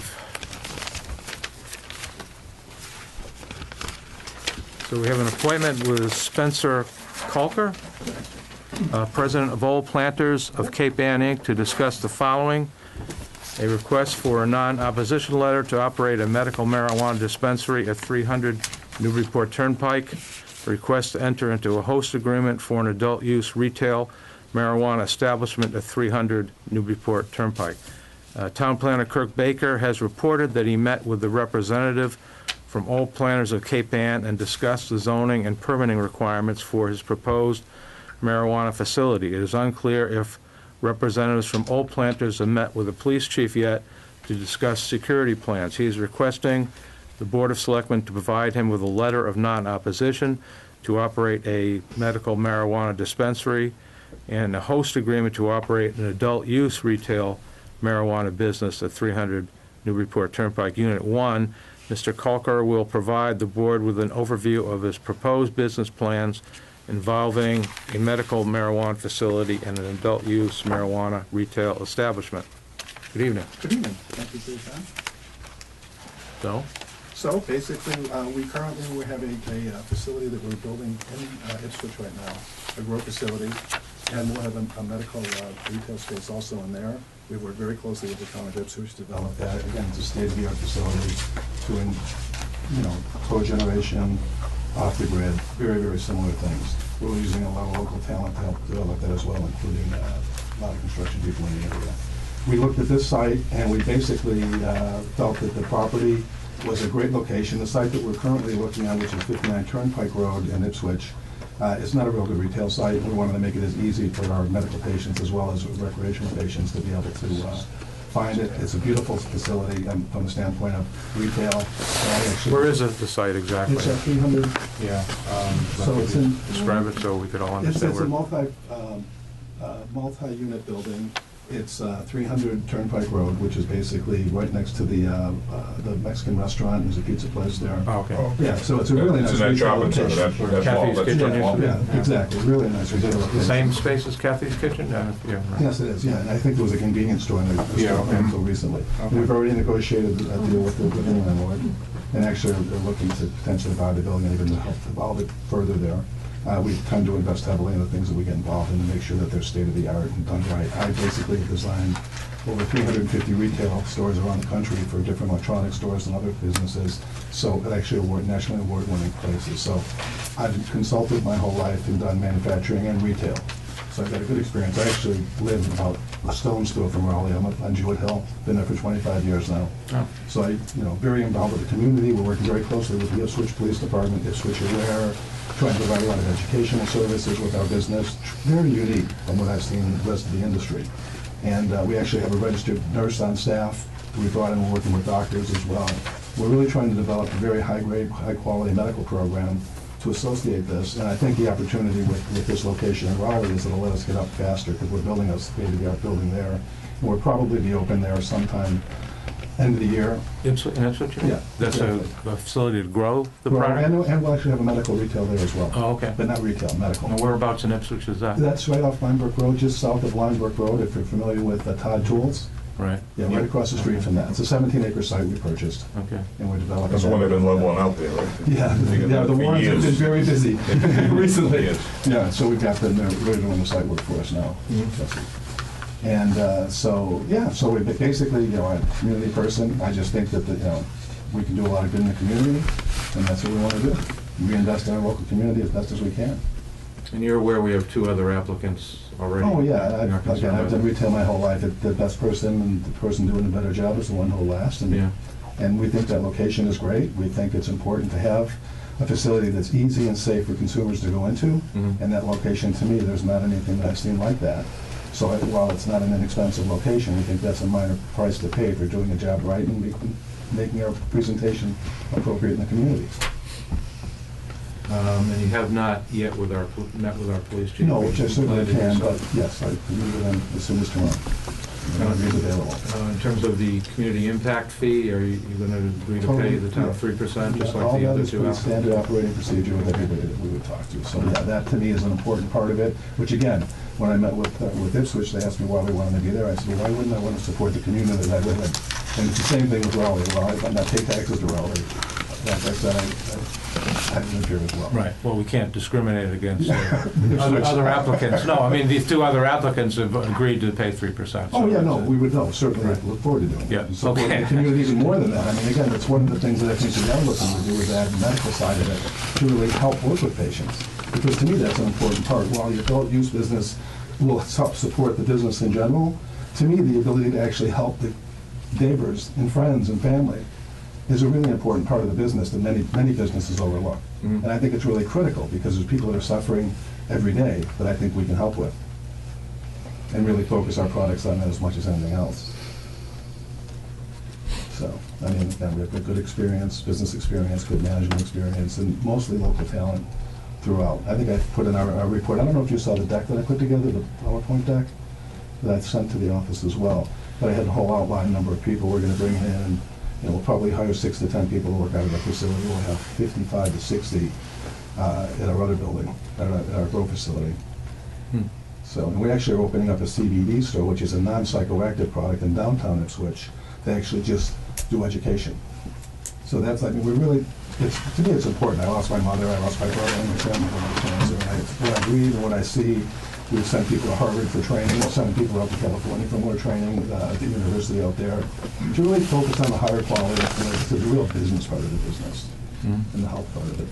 So we have an appointment with Spencer Kalker, President of Old Planters of Cape Ann, Inc., to discuss the following: a request for a non-opposition letter to operate a medical marijuana dispensary at 300 Newburyport Turnpike, a request to enter into a host agreement for an adult-use retail marijuana establishment at 300 Newburyport Turnpike. Town planner Kirk Baker has reported that he met with the representative from Old Planters of Cape Ann and discuss the zoning and permitting requirements for his proposed marijuana facility. It is unclear if representatives from Old Planters have met with the police chief yet to discuss security plans. He is requesting the Board of Selectmen to provide him with a letter of non-opposition to operate a medical marijuana dispensary and a host agreement to operate an adult use retail marijuana business at 300 Newburyport Turnpike, Unit 1. Mr. Kalkar will provide the board with an overview of his proposed business plans involving a medical marijuana facility and an adult use marijuana retail establishment. Good evening. Good evening. Thank you for your time. So, basically, we currently have a facility that we're building in Ipswich right now, a grow facility, and we'll have a medical retail space also in there. We work very closely with the town of Ipswich to develop that. Again, it's a state-of-the-art facility doing, cogeneration, off the grid, very, very similar things. We're using a lot of local talent to help develop that as well, including a lot of construction people in the area. We looked at this site and we basically felt that the property was a great location. The site that we're currently looking at, which is 59 Turnpike Road in Ipswich, is not a real good retail site. We wanted to make it as easy for our medical patients as well as recreational patients to be able to find it. It's a beautiful facility from the standpoint of retail. where is it, the site exactly? It's at 300. Yeah. So it's in. Describe it so we could all It's understand a multi-unit building. It's 300 Turnpike Road, which is basically right next to the Mexican restaurant. There's a pizza place there. Oh, okay. Yeah, so it's a really nice It's in that retail shopping center, location. that's all, Kathy's that's Kitchen that wall. Yeah, exactly, really nice retail location. The same space as Kathy's Kitchen? Yeah. Right. Yes, it is, yeah, and I think there was a convenience store in there until recently. Okay. We've already negotiated a deal with the landlord, and actually they're looking to potentially buy the building and even to help evolve it further there. We tend to invest heavily in the things that we get involved in to make sure that they're state-of-the-art and done right. I basically designed over 350 retail stores around the country for different electronic stores and other businesses, so actually nationally award-winning places. So I've consulted my whole life and done manufacturing and retail. So I've got a good experience. I actually live about a stone's throw from Raleigh. I'm up on Jewett Hill, been there for 25 years now. Oh. So very involved with the community. We're working very closely with the Ipswich Police Department, Ipswich Aware, trying to provide a lot of educational services with our business. Very unique from what I've seen in the rest of the industry. And we actually have a registered nurse on staff. We brought in, we're working with doctors as well. We're really trying to develop a very high-grade, high-quality medical program to associate this. And I think the opportunity with this location in Raleigh is it'll let us get up faster because we're building a state-of-the-art building there. And we'll probably be open there sometime end of the year. In Ipswich? Yeah. That's exactly. a facility to grow the Well, product? and we'll actually have a medical retail there as well. Oh, okay. But not retail, medical. Now, whereabouts in Ipswich is that? That's right off Linebrook Road, just south of Linebrook Road, if you're familiar with Todd Tools. Right. Yeah, right across the street from that. It's a 17-acre site we purchased, Okay. and we're developing. That's the one they've been leveling out there, right? Yeah, the Warrens have been very busy recently. Yes. Yeah, so we've got them, they're ready to run the site work for us now. And so we basically, I'm a community person. I just think that, we can do a lot of good in the community, and that's what we want to do. Reinvest in our local community as best as we can. And you're aware we have 2 other applicants already? Oh, yeah, You're not concerned I've about done retail my whole life. The best person and the person doing a better job is the one who'll last. Yeah. And we think that location is great. We think it's important to have a facility that's easy and safe for consumers to go into. Mhm. And that location, to me, there's not anything that I've seen like that. So while it's not an inexpensive location, we think that's a minor price to pay for doing a job right and making our presentation appropriate in the community. And you have not yet met with our police chief? No, which I certainly Plan to do can, so. but yes, I can meet with them as soon as tomorrow. Whenever he's available. In terms of the community impact fee, are you going to agree to pay the town 3%, just like the other 2 All that is pretty applicants? standard operating procedure with everybody that we would talk to. So yeah, that to me is an important part of it, which again, when I met with Ipswich, they asked me why we wanted to be there. I said, well, why wouldn't I want to support the community that I live in? And it's the same thing with Raleigh. Well, I'm not pay taxes to Raleigh. Like I said, I live here as well. Right, well, we can't discriminate against other applicants. No, I mean, these 2 other applicants have agreed to pay 3%. Oh, so yeah, no, it's, we would know, certainly Right. look forward to doing it. Yeah, Support okay. the community even more than that. I mean, again, that's one of the things that I think we are looking to do is add the medical side of it to really help work with patients. Because to me, that's an important part. While your adult use business will help support the business in general, to me, the ability to actually help the neighbors and friends and family is a really important part of the business that many businesses overlook. And I think it's really critical because there's people that are suffering every day that I think we can help with and really focus our products on that as much as anything else. So, I mean, again, we have a good experience, business experience, good management experience, and mostly local talent throughout. I think I put in our report, I don't know if you saw the deck that I put together, the PowerPoint deck that I sent to the office as well. But I had a whole outline number of people we're going to bring in. You know, we'll probably hire 6 to 10 people to work out of the facility. We'll have 55 to 60 at our other building, at our grow facility. So, and we actually are opening up a CBD store, which is a non-psychoactive product in downtown Ipswich. They actually just do education. So that's, I mean, we really, to me it's important. I lost my mother, I lost my brother, and my family when cancer. And what I read and what I see, we send people to Harvard for training, we're sending people out to California for more training at the university out there, to really focus on the higher quality, to the real business part of the business, and the health part of it.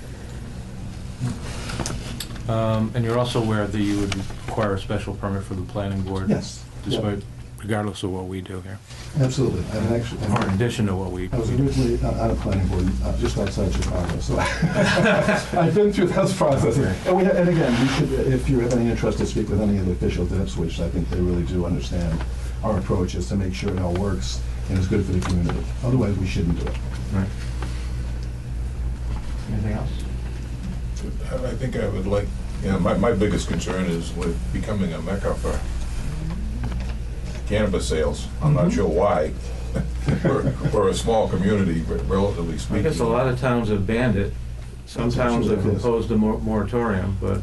And you're also aware that you would require a special permit for the planning board? Yes. Despite, regardless of what we do here? Absolutely. I mean, actually, Or in addition to what we I was do. originally on a planning board just outside Chicago, so I've been through those processes. And again, we should, if you have any interest to speak with any of the officials at Ipswich, I think they really do understand our approach is to make sure it all works and is good for the community. Otherwise, we shouldn't do it. Right. Anything else? I think I would like, you know, my biggest concern is with becoming a mecca for cannabis sales. I'm not sure why. We're a small community, relatively speaking. I guess a lot of towns have banned it. Some towns have imposed a moratorium, but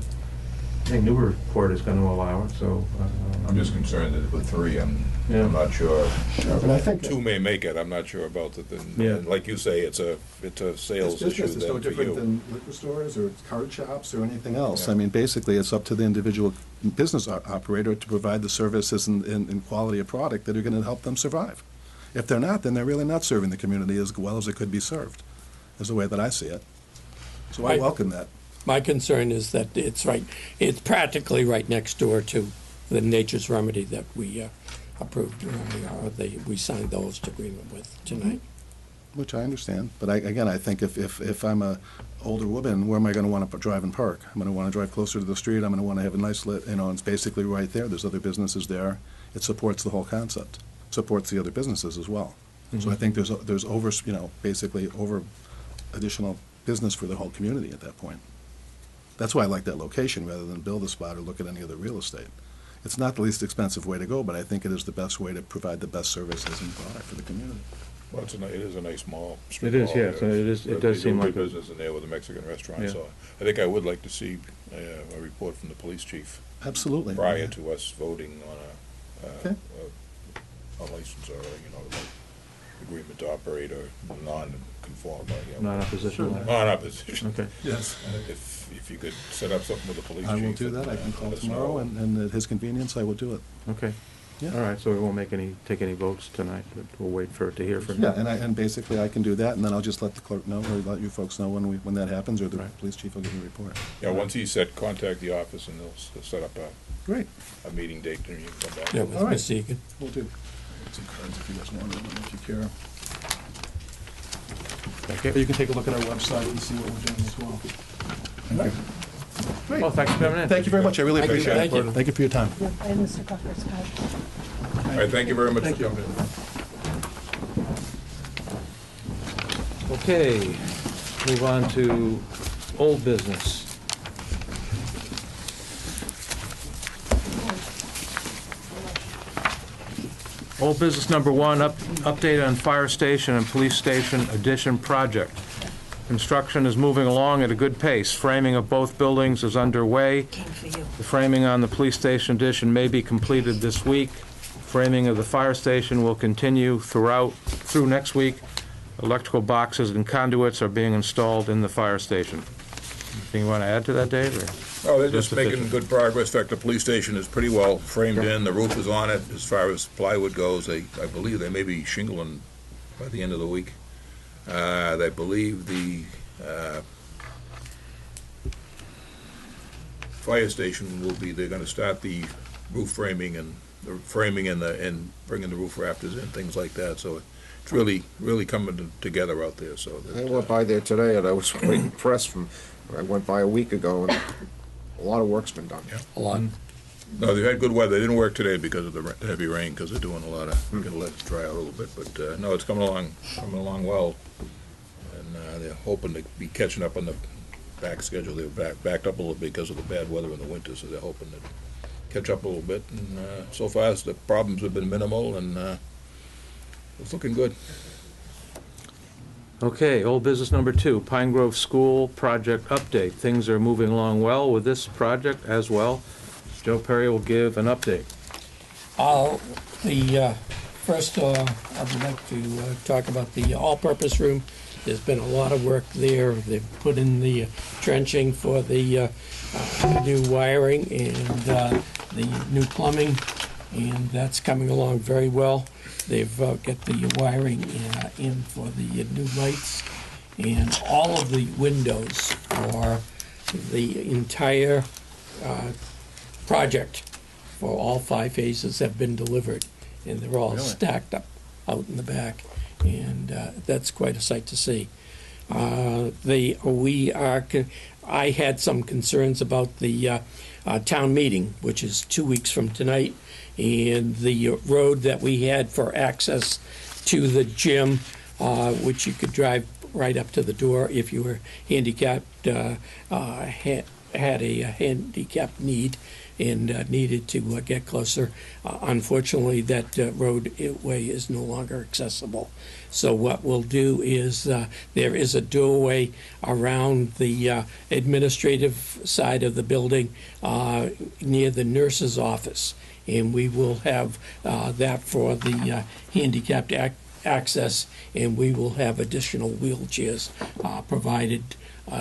I think Newburyport is going to allow it, so. I'm just concerned that with 3, I'm not sure. Sure, but I think 2 may make it, I'm not sure about it. Yeah. And like you say, it's a sales issue It's no then for different you. than liquor stores or card shops or anything else. I mean, basically, it's up to the individual business operator to provide the services and quality of product that are going to help them survive. If they're not, then they're really not serving the community as well as it could be served, is the way that I see it. So I welcome that. My concern is that it's practically right next door to the Nature's Remedy that we approved earlier, we signed those agreement with tonight. Which I understand, but I think if I'm a older woman, where am I going to want to drive and park? I'm going to want to drive closer to the street. I'm going to want to have a nice lit, it's basically right there. There's other businesses there. It supports the whole concept, supports the other businesses as well. So I think there's over, basically over additional business for the whole community at that point. That's why I like that location rather than build a spot or look at any other real estate. It's not the least expensive way to go, but I think it is the best way to provide the best services and product for the community. Well, it is a nice mall. It is, yeah. So it does seem like a business in there with a Mexican restaurant. Yeah. So I think I would like to see a report from the police chief. Absolutely. Prior to us voting on a license or like agreement to operate or non-conform. Non-opposition. Non-opposition. Okay. Yes. If you could set up something with the police chief. I will do that. I can call tomorrow, and at his convenience, I will do it. Okay. Yeah. All right, so we won't take any votes tonight, but we'll wait for it to hear from you. Yeah, and basically I can do that, and then I'll just let the clerk know, or let you folks know when that happens, or the police chief will give me a report. Yeah, once he's set, contact the office and they'll set up a meeting date and you can come back. Yeah, with All right. Ms. Egan. We'll do. Some cards if you guys want them, if you care. Thank you. But you can take a look at our website and see what we're doing as well. All right. Great. Well, thanks for coming in. Thank you very much. I really appreciate it. Thank you. Thank you for your time. I have Mr. Buffer's card. All right, thank you very much for coming in. Okay, move on to old business. Old business number 1, update on fire station and police station addition project. Construction is moving along at a good pace. Framing of both buildings is underway. The framing on the police station addition may be completed this week. Framing of the fire station will continue through next week. Electrical boxes and conduits are being installed in the fire station. Anything you want to add to that, Dave? Or? Oh, they're just making good progress. In fact, the police station is pretty well framed in. The roof is on it. As far as plywood goes, I believe they may be shingling by the end of the week. I believe the fire station they're going to start the roof framing and the framing and bringing the roof rafters in, things like that. So It's really, really coming together out there, so. I went by there today and I was quite impressed I went by a week ago and a lot of work's been done. Yeah. A lot. No, they've had good weather. They didn't work today because of the heavy rain, because they're doing a lot of, gonna let it dry out a little bit, but, no, it's coming along well. And, they're hoping to be catching up on the back schedule. They were backed up a little bit because of the bad weather in the winter, so they're hoping to catch up a little bit. And, so far, the problems have been minimal, and, it's looking good. Okay, old business number 2, Pine Grove School project update. Things are moving along well with this project as well. Joe Perry will give an update. First, I would like to talk about the all-purpose room. There's been a lot of work there. They've put in the trenching for the new wiring and the new plumbing, and that's coming along very well. They've got the wiring in for the new lights, and all of the windows for the entire project for all 5 phases have been delivered, and they're all stacked up out in the back, and that's quite a sight to see. I had some concerns about the town meeting, which is 2 weeks from tonight, and the road that we had for access to the gym, which you could drive right up to the door if you were handicapped, had a handicap need and needed to get closer. Unfortunately, that roadway is no longer accessible. So what we'll do is there is a doorway around the administrative side of the building near the nurse's office, and we will have that for the handicapped access, and we will have additional wheelchairs provided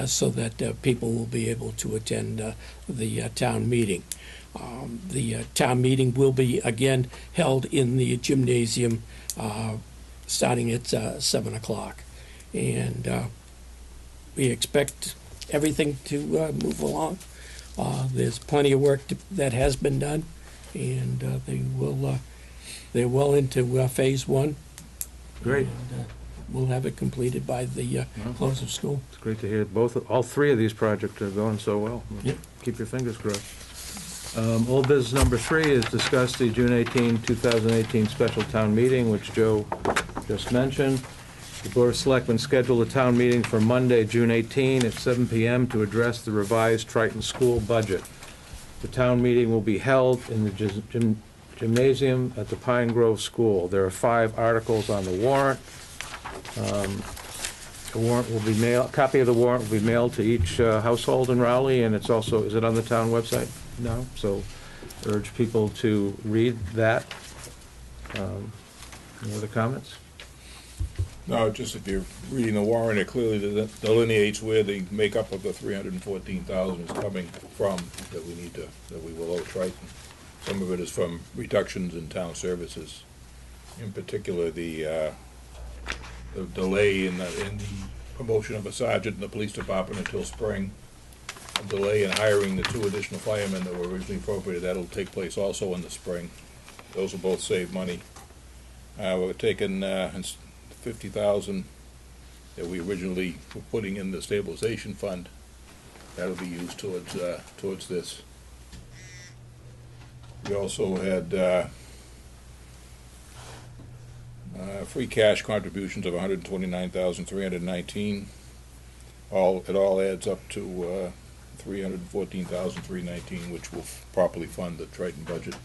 so that people will be able to attend the town meeting. The town meeting will be again held in the gymnasium starting at 7 o'clock. And we expect everything to move along. There's plenty of work that has been done, and they're well into phase 1. Great. And, we'll have it completed by the close of school. It's great to hear all 3 of these projects are going so well. Yep. Keep your fingers crossed. Old business number 3 is discuss the June 18, 2018 special town meeting, which Joe just mentioned. The Board of Selectmen scheduled a town meeting for Monday, June 18 at 7 p.m. to address the revised Triton School budget. The town meeting will be held in the gymnasium at the Pine Grove School. There are 5 articles on the warrant. The warrant will be mailed. A copy of the warrant will be mailed to each household in Raleigh, and it's also, is it on the town website now? So urge people to read that. Any other comments? No, just if you're reading the warrant, it clearly delineates where the makeup of the $314,000 is coming from that we will owe Triton. Some of it is from reductions in town services. In particular, the delay in the promotion of a sergeant in the police department until spring, a delay in hiring the 2 additional firemen that were originally appropriated. That'll take place also in the spring. Those will both save money. We're taking $50,000 that we originally were putting in the stabilization fund. That'll be used towards this. We also had free cash contributions of $129,319. It all adds up to $314,319, which will properly fund the Triton budget.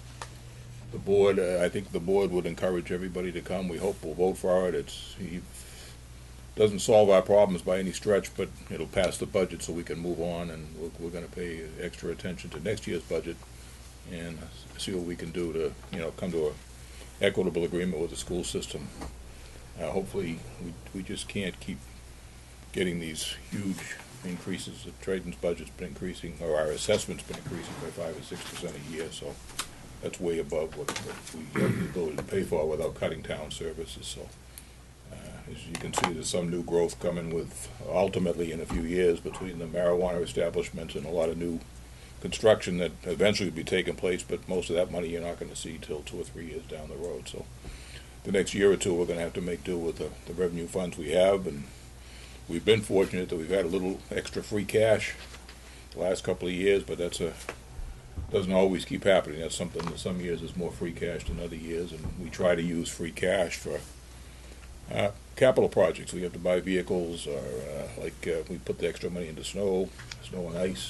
The board, I think the board would encourage everybody to come. We hope we'll vote for it. It doesn't solve our problems by any stretch, but it'll pass the budget so we can move on, and we're going to pay extra attention to next year's budget and see what we can do to, come to an equitable agreement with the school system. Hopefully, we just can't keep getting these huge increases. The Triton's budget's been increasing, or our assessment's been increasing by 5 or 6% a year, so that's way above what we have the ability to pay for without cutting town services. So, as you can see, there's some new growth coming with, ultimately in a few years, between the marijuana establishments and a lot of new construction that eventually will be taking place, but most of that money you're not going to see till 2 or 3 years down the road. So the next year or two, we're gonna have to make do with the revenue funds we have, and we've been fortunate that we've had a little extra free cash the last couple of years, but doesn't always keep happening. That's something that some years is more free cash than other years, and we try to use free cash for capital projects. We have to buy vehicles, or we put the extra money into snow and ice,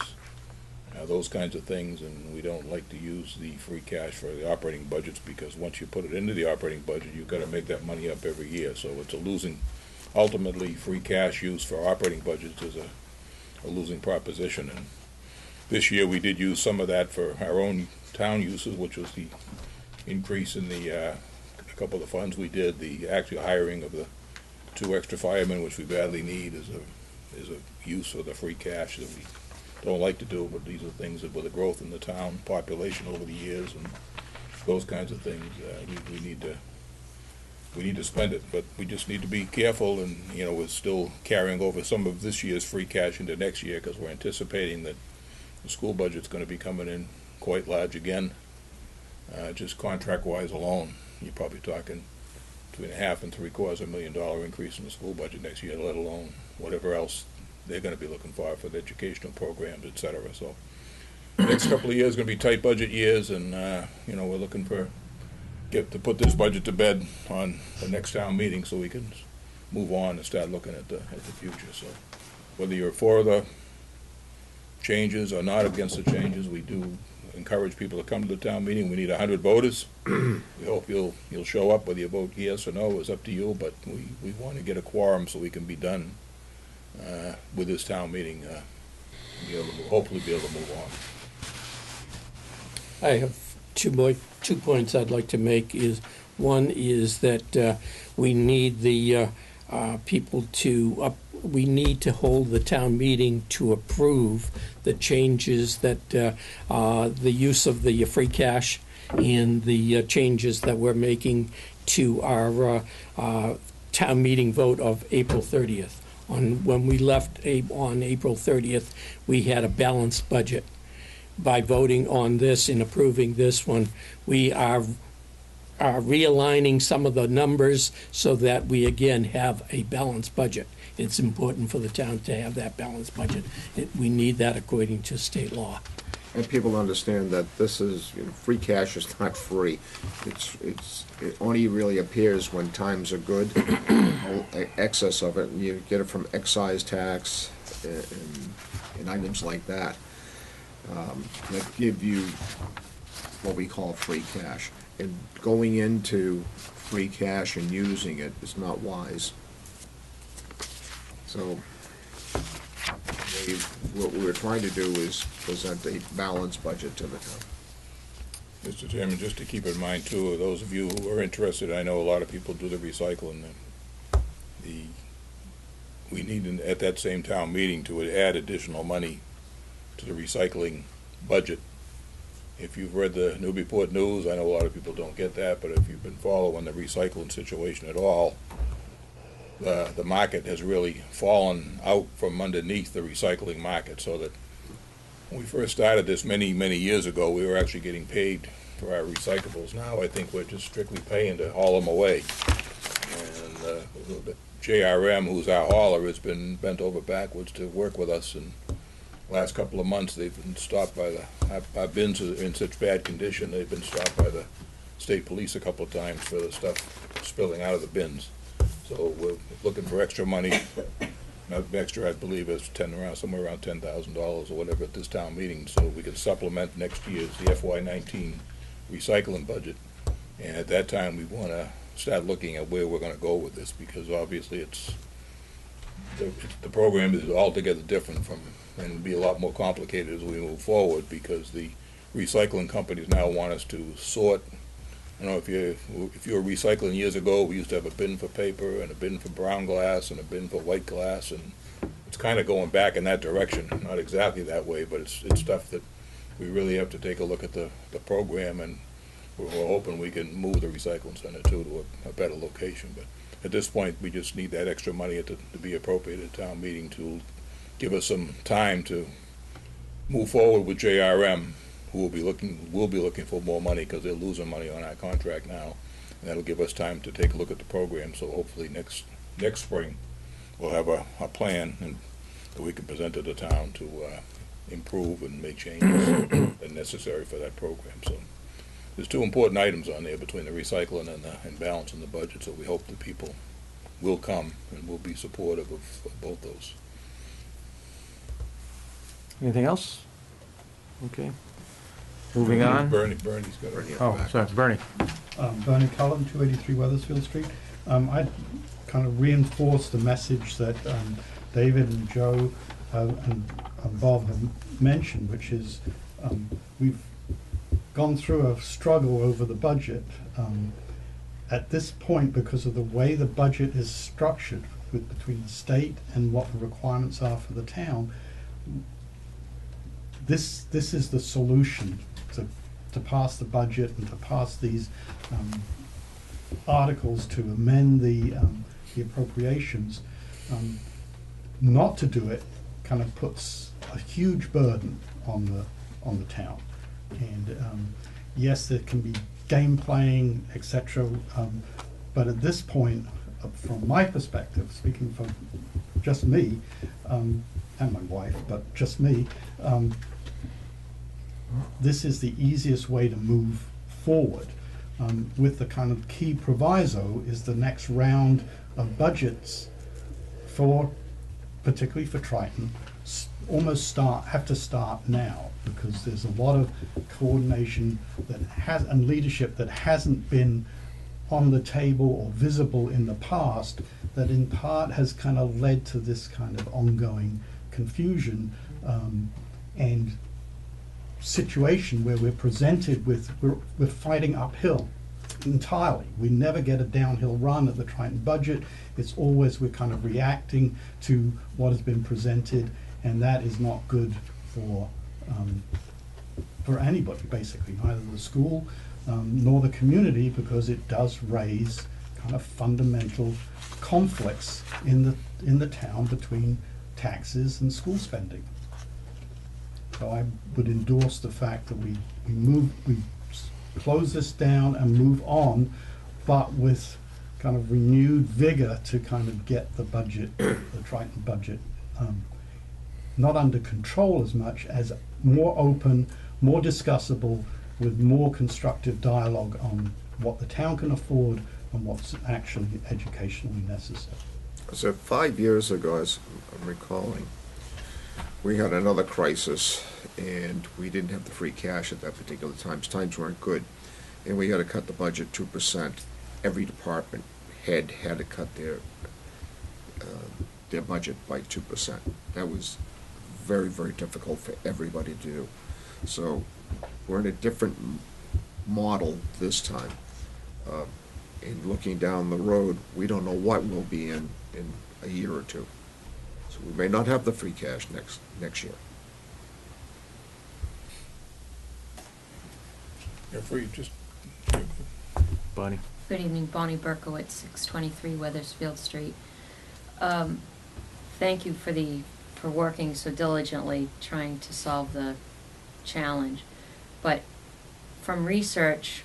those kinds of things, and we don't like to use the free cash for the operating budgets, because once you put it into the operating budget, you've got to make that money up every year. So it's a losing, ultimately, free cash use for operating budgets is a losing proposition. And this year we did use some of that for our own town uses, which was the increase in a couple of the funds we did, the actual hiring of the 2 extra firemen, which we badly need, is a use of the free cash that we don't like to do, but these are things that, with the growth in the town population over the years and those kinds of things, we need to spend it. But we just need to be careful, and we're still carrying over some of this year's free cash into next year, because we're anticipating that the school budget's going to be coming in quite large again. Just contract-wise alone, you're probably talking between $1.5 and $750,000 increase in the school budget next year, let alone whatever else they're going to be looking for the educational programs, et cetera. So the next couple of years are going to be tight budget years, and we're looking to put this budget to bed on the next town meeting so we can move on and start looking at the future. So whether you're for the changes or not against the changes, we do encourage people to come to the town meeting. We need 100 voters. We hope you'll show up. Whether you vote yes or no is up to you, but we want to get a quorum so we can be done with this town meeting, hopefully be able to move on. I have two points I'd like to make. One is that we need the people we need to hold the town meeting to approve the changes that the use of the free cash and the changes that we're making to our town meeting vote of April 30th. When we left on April 30th, we had a balanced budget. By voting on this and approving this one, we are realigning some of the numbers so that we again have a balanced budget. It's important for the town to have that balanced budget. We need that according to state law. And people understand that this is, free cash is not free. It only really appears when times are good. Excess of it, and you get it from excise tax and items like that that give you what we call free cash. And going into free cash and using it is not wise. So what we're trying to do is present a balanced budget to the town. Mr. Chairman, just to keep in mind too, those of you who are interested, I know a lot of people do the recycling. We need at that same town meeting to add additional money to the recycling budget. If you've read the Newburyport News, I know a lot of people don't get that, but if you've been following the recycling situation at all, the market has really fallen out from underneath the recycling market, so that when we first started this many years ago, we were actually getting paid for our recyclables. Now I think we're just strictly paying to haul them away. And the JRM, who's our hauler, has been bent over backwards to work with us, and last couple of months they've been stopped by our bins are in such bad condition, they've been stopped by the state police a couple of times for the stuff spilling out of the bins. So we're looking for extra money. Not extra, I believe, is somewhere around $10,000 or whatever at this town meeting, so we can supplement next year's, the FY19 recycling budget. And at that time, we want to start looking at where we're going to go with this, because obviously the program is altogether different and it'll be a lot more complicated as we move forward, because the recycling companies now want us to sort. I don't know if you were recycling years ago, we used to have a bin for paper and a bin for brown glass and a bin for white glass, and it's kind of going back in that direction. Not exactly that way, but it's stuff that we really have to take a look at the program, and we're hoping we can move the recycling center to a better location. But at this point, we just need that extra money to be appropriated at town meeting to give us some time to move forward with JRM, who will be looking for more money because they're losing money on our contract now. And that'll give us time to take a look at the program, so hopefully next spring, we'll have a plan and that we can present to the town to improve and make changes that are necessary for that program. So there's two important items on there between the recycling and balancing the budget, so we hope that people will come and will be supportive of both those. Anything else? Okay. Moving on. Bernie's got it. Oh, sorry, Bernie. Bernie Cullen, 283 Weathersfield Street. I'd kind of reinforce the message that David and Joe and Bob have mentioned, which is we've gone through a struggle over the budget. At this point, because of the way the budget is structured between the state and what the requirements are for the town, this is the solution to pass the budget and to pass these articles to amend the appropriations. Not to do it kind of puts a huge burden on the town. And yes, there can be game playing, etc. But at this point, from my perspective, speaking for just me and my wife, but just me, this is the easiest way to move forward. With the kind of key proviso is the next round of budgets particularly for Triton, have to start now, because there's a lot of coordination and leadership that hasn't been on the table or visible in the past, that in part has kind of led to this kind of ongoing confusion and situation where we're presented with we're fighting uphill entirely. We never get a downhill run at the Triton budget. It's always we're kind of reacting to what has been presented, and that is not good for anybody, basically, neither the school nor the community, because it does raise kind of fundamental conflicts in the town between taxes and school spending. So I would endorse the fact that we close this down and move on, but with kind of renewed vigor to kind of get the budget, the Triton budget, not under control as much as more open, more discussable, with more constructive dialogue on what the town can afford and what's actually educationally necessary. So 5 years ago, as I'm recalling, we had another crisis, and we didn't have the free cash at that particular time. Times weren't good, and we had to cut the budget 2%. Every department head had to cut their budget by 2%. That was very, very difficult for everybody to do. So we're in a different model this time. And looking down the road, we don't know what we'll be in a year or two. So we may not have the free cash next year. You're free, just... Bonnie. Good evening, Bonnie Berkowitz, 623 Weathersfield Street. Thank you for working so diligently trying to solve the challenge. But from research,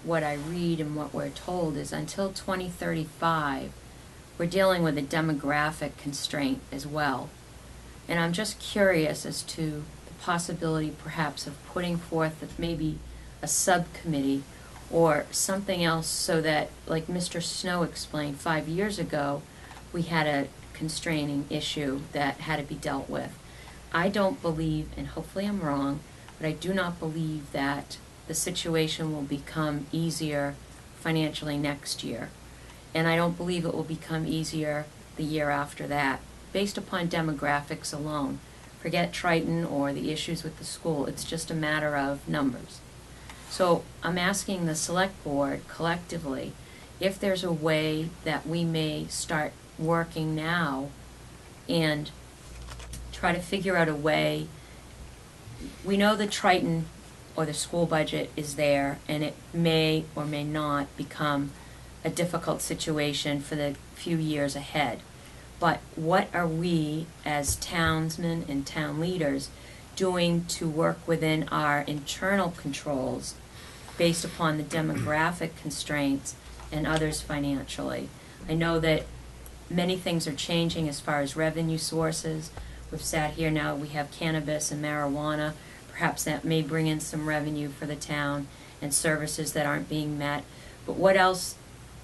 what I read and what we're told is until 2035, we're dealing with a demographic constraint as well. And I'm just curious as to the possibility perhaps of putting forth maybe a subcommittee or something else, so that, like Mr. Snow explained, 5 years ago, we had a constraining issue that had to be dealt with. I don't believe, and hopefully I'm wrong, but I do not believe that the situation will become easier financially next year. And I don't believe it will become easier the year after that, based upon demographics alone. Forget Triton or the issues with the school, it's just a matter of numbers. So I'm asking the select board collectively if there's a way that we may start working now and try to figure out a way. We know the Triton or the school budget is there, and it may or may not become a difficult situation for the few years ahead. But what are we as townsmen and town leaders doing to work within our internal controls based upon the demographic constraints and others financially. I know that many things are changing as far as revenue sources. We've sat here now, we have cannabis and marijuana. Perhaps that may bring in some revenue for the town and services that aren't being met. But what else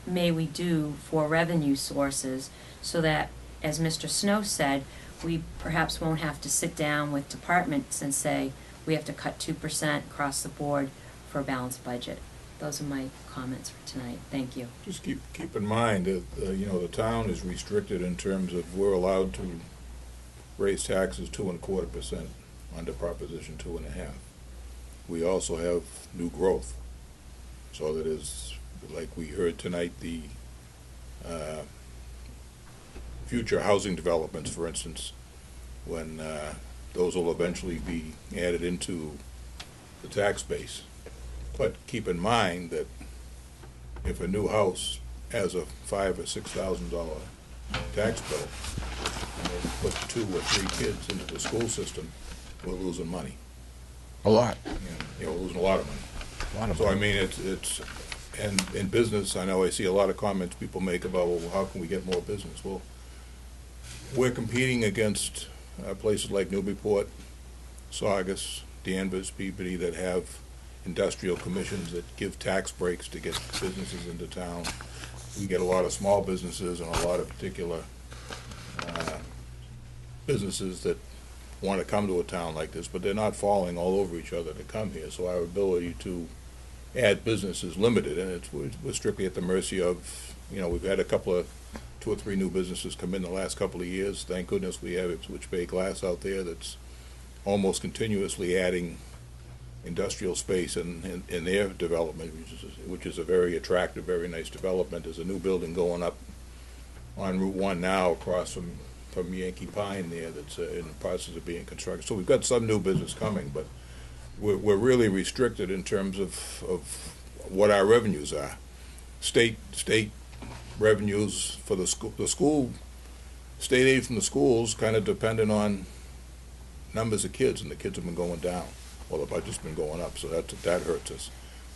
may we do for revenue sources so that, as Mr. Snow said, we perhaps won't have to sit down with departments and say, we have to cut 2% across the board for a balanced budget. Those are my comments for tonight. Thank you. Just keep in mind that, the town is restricted in terms of we're allowed to raise taxes 2.25% under Proposition 2.5. We also have new growth. So that is, like we heard tonight, the future housing developments, for instance, when those will eventually be added into the tax base. But keep in mind that if a new house has a $5,000 or $6,000 tax bill, and they put 2 or 3 kids into the school system, we're losing money. A lot. We're losing a lot of money. So I mean, it's and in business, I know I see a lot of comments people make about, well, how can we get more business? Well, we're competing against places like Newburyport, Saugus, Danvers, Peabody, that have industrial commissions that give tax breaks to get businesses into town. We get a lot of small businesses and a lot of particular businesses that want to come to a town like this, but they're not falling all over each other to come here. So our ability to add business is limited, and we're strictly at the mercy of, we've had a couple of 2 or 3 new businesses come in the last couple of years. Thank goodness we have Ipswich Bay Glass out there that's almost continuously adding industrial space in their development, which is a very attractive, very nice development. There's a new building going up on Route 1 now across from Yankee Pine there that's in the process of being constructed. So we've got some new business coming, but we're really restricted in terms of what our revenues are. State revenues for the school, state aid from the schools kind of dependent on numbers of kids, and the kids have been going down. Well, the budget's been going up, so that hurts us.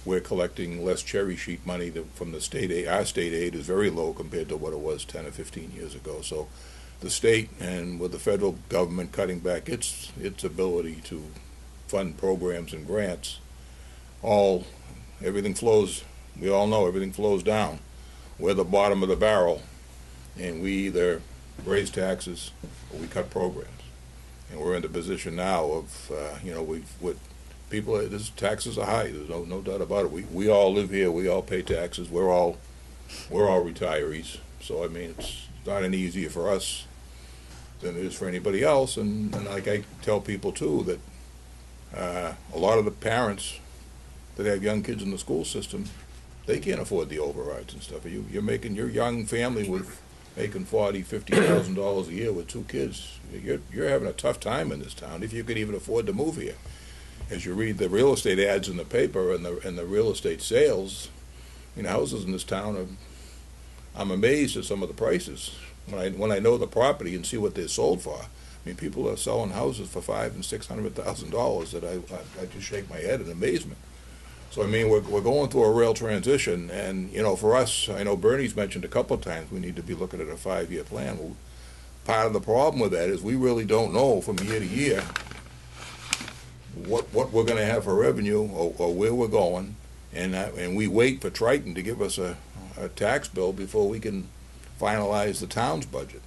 We're collecting less cherry sheet money from the state aid. Our state aid is very low compared to what it was 10 or 15 years ago. So the state, and with the federal government cutting back its ability to fund programs and grants, everything flows, we all know everything flows down. We're the bottom of the barrel, and we either raise taxes or we cut programs. And we're in the position now of, this taxes are high. There's no doubt about it. We all live here. We all pay taxes. We're all retirees. So I mean, it's not any easier for us than it is for anybody else. And like I tell people too, that a lot of the parents that have young kids in the school system, they can't afford the overrides and stuff. You're making your young family with making $40,000, $50,000 a year with 2 kids. You're having a tough time in this town if you could even afford to move here. As you read the real estate ads in the paper and the real estate sales, houses in this town I'm amazed at some of the prices when I know the property and see what they're sold for. I mean, people are selling houses for $500,000 and $600,000 that I just shake my head in amazement. So I mean, we're going through a real transition, and for us, I know Bernie's mentioned a couple of times we need to be looking at a 5-year plan. Well, part of the problem with that is we really don't know from year to year what we're going to have for revenue or where we're going, and we wait for Triton to give us a tax bill before we can finalize the town's budget.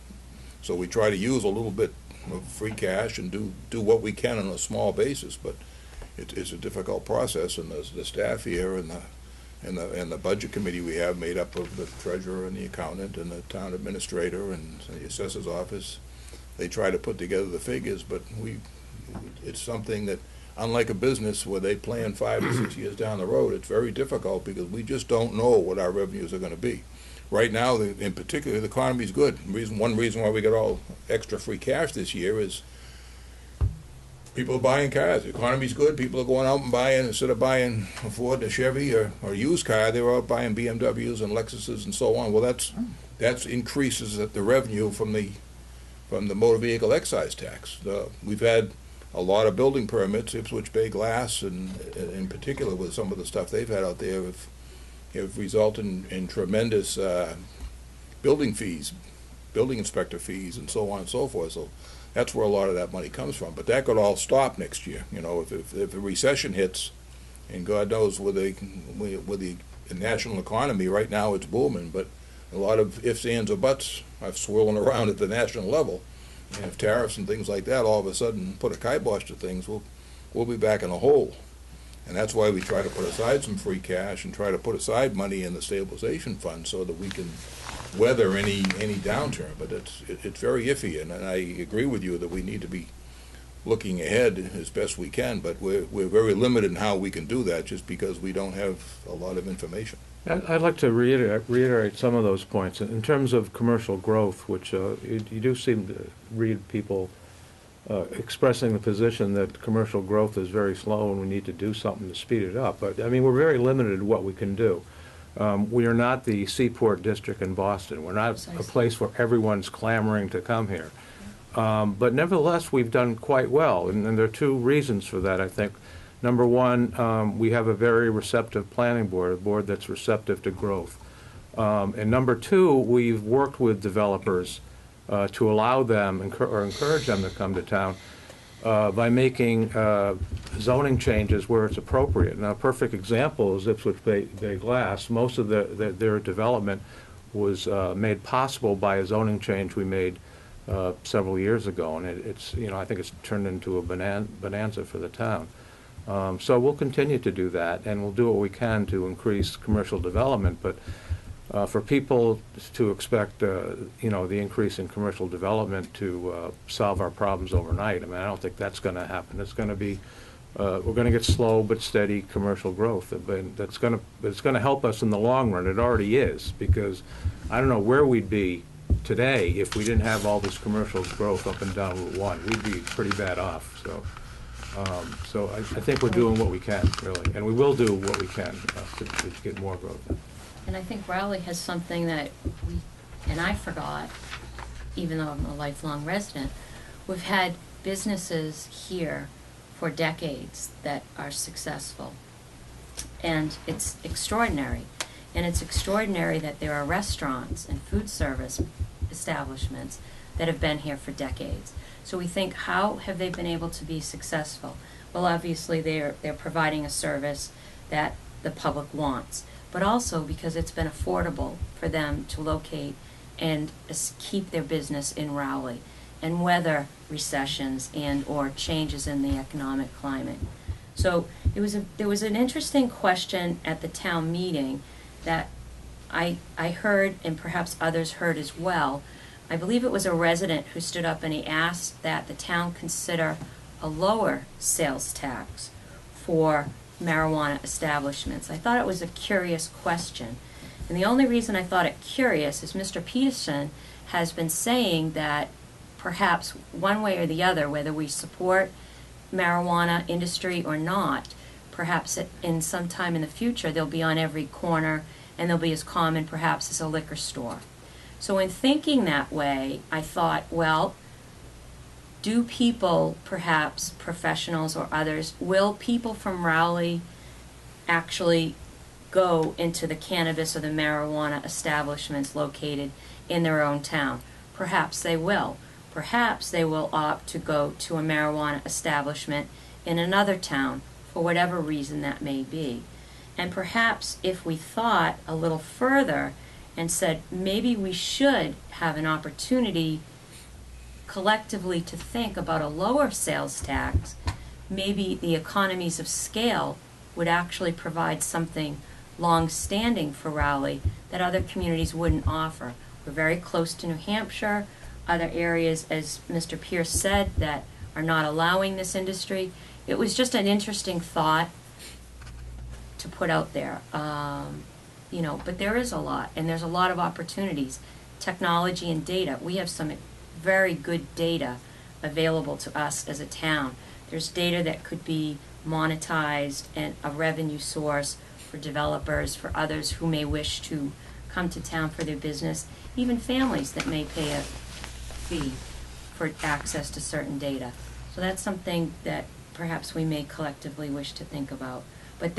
So we try to use a little bit of free cash and do what we can on a small basis, but it's a difficult process, and the staff here and the budget committee we have, made up of the treasurer and the accountant and the town administrator and the assessor's office, they try to put together the figures, but it's something that, unlike a business where they plan 5 or 6 years down the road, it's very difficult because we just don't know what our revenues are going to be. Right now, in particular, the economy's good. One reason why we got all extra free cash this year is people are buying cars. The economy's good. People are going out and buying, instead of buying a Ford, a Chevy, or a used car, they're out buying BMWs and Lexuses and so on. Well, that's increases the revenue from the motor vehicle excise tax. We've had a lot of building permits, Ipswich Bay Glass, and in particular with some of the stuff they've had out there, have resulted in tremendous building fees, building inspector fees, and so on and so forth. So that's where a lot of that money comes from. But that could all stop next year. You know, if a recession hits, and God knows with the national economy right now it's booming, but a lot of ifs, ands, or buts are swirling around at the national level. And if tariffs and things like that all of a sudden put a kibosh to things, we'll be back in a hole. And that's why we try to put aside some free cash and try to put aside money in the stabilization fund so that we can weather any downturn. But it's very iffy, and I agree with you that we need to be looking ahead as best we can, but we're very limited in how we can do that just because we don't have a lot of information. I'd like to reiterate some of those points. In terms of commercial growth, which you do seem to read people expressing the position that commercial growth is very slow and we need to do something to speed it up. But, I mean, we're very limited in what we can do. We are not the Seaport District in Boston. We're not a place where everyone's clamoring to come here. But nevertheless, we've done quite well, and there are two reasons for that, I think. Number one, we have a very receptive planning board, a board that's receptive to growth. And number two, we've worked with developers to allow them or encourage them to come to town by making zoning changes where it's appropriate. Now, a perfect example is Ipswich Bay Glass. Most of their development was made possible by a zoning change we made several years ago, and it's I think it's turned into a bonanza for the town. So we'll continue to do that, and we'll do what we can to increase commercial development. But for people to expect the increase in commercial development to solve our problems overnight, I mean, I don't think that's going to happen. It's going to be we're going to get slow but steady commercial growth, but it's going to help us in the long run. It already is, because I don't know where we'd be today if we didn't have all this commercial growth up and down Route 1. We'd be pretty bad off. So I think we're doing what we can, really, and we will do what we can to get more growth. And I think Rowley has something that I forgot, even though I'm a lifelong resident, we've had businesses here for decades that are successful. And it's extraordinary. And it's extraordinary that there are restaurants and food service establishments that have been here for decades. So we think, how have they been able to be successful? Well, obviously they're providing a service that the public wants, but also because it's been affordable for them to locate and keep their business in Rowley and weather recessions and or changes in the economic climate. So there was an interesting question at the town meeting that I heard, and perhaps others heard as well. I believe it was a resident who stood up and he asked that the town consider a lower sales tax for marijuana establishments. I thought it was a curious question. And the only reason I thought it curious is Mr. Peterson has been saying that perhaps one way or the other, whether we support marijuana industry or not, perhaps in some time in the future they'll be on every corner and they'll be as common perhaps as a liquor store. So in thinking that way, I thought, well, do people, perhaps professionals or others, will people from Rowley actually go into the cannabis or the marijuana establishments located in their own town? Perhaps they will. Perhaps they will opt to go to a marijuana establishment in another town for whatever reason that may be. And perhaps if we thought a little further and said maybe we should have an opportunity collectively to think about a lower sales tax, maybe the economies of scale would actually provide something long-standing for Rowley that other communities wouldn't offer. We're very close to New Hampshire, other areas, as Mr. Pierce said, that are not allowing this industry. It was just an interesting thought to put out there. But there is a lot, and there's a lot of opportunities. Technology and data. We have some very good data available to us as a town. There's data that could be monetized and a revenue source for developers, for others who may wish to come to town for their business, even families that may pay a fee for access to certain data. So that's something that perhaps we may collectively wish to think about. But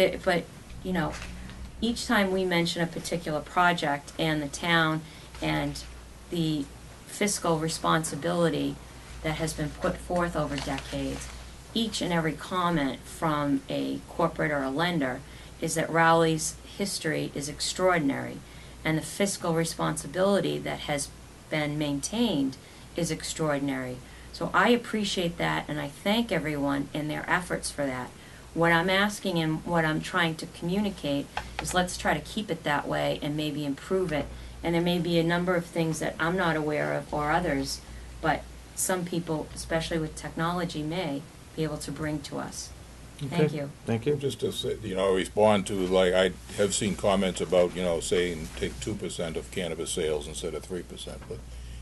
each time we mention a particular project and the town and the fiscal responsibility that has been put forth over decades, each and every comment from a corporate or a lender is that Rowley's history is extraordinary, and the fiscal responsibility that has been maintained is extraordinary. So I appreciate that, and I thank everyone in their efforts for that. What I'm asking and what I'm trying to communicate is let's try to keep it that way and maybe improve it. And there may be a number of things that I'm not aware of or others, but some people, especially with technology, may be able to bring to us. Thank you. Thank you. Just to say, respond to, like, I have seen comments about, saying take 2% of cannabis sales instead of 3%. But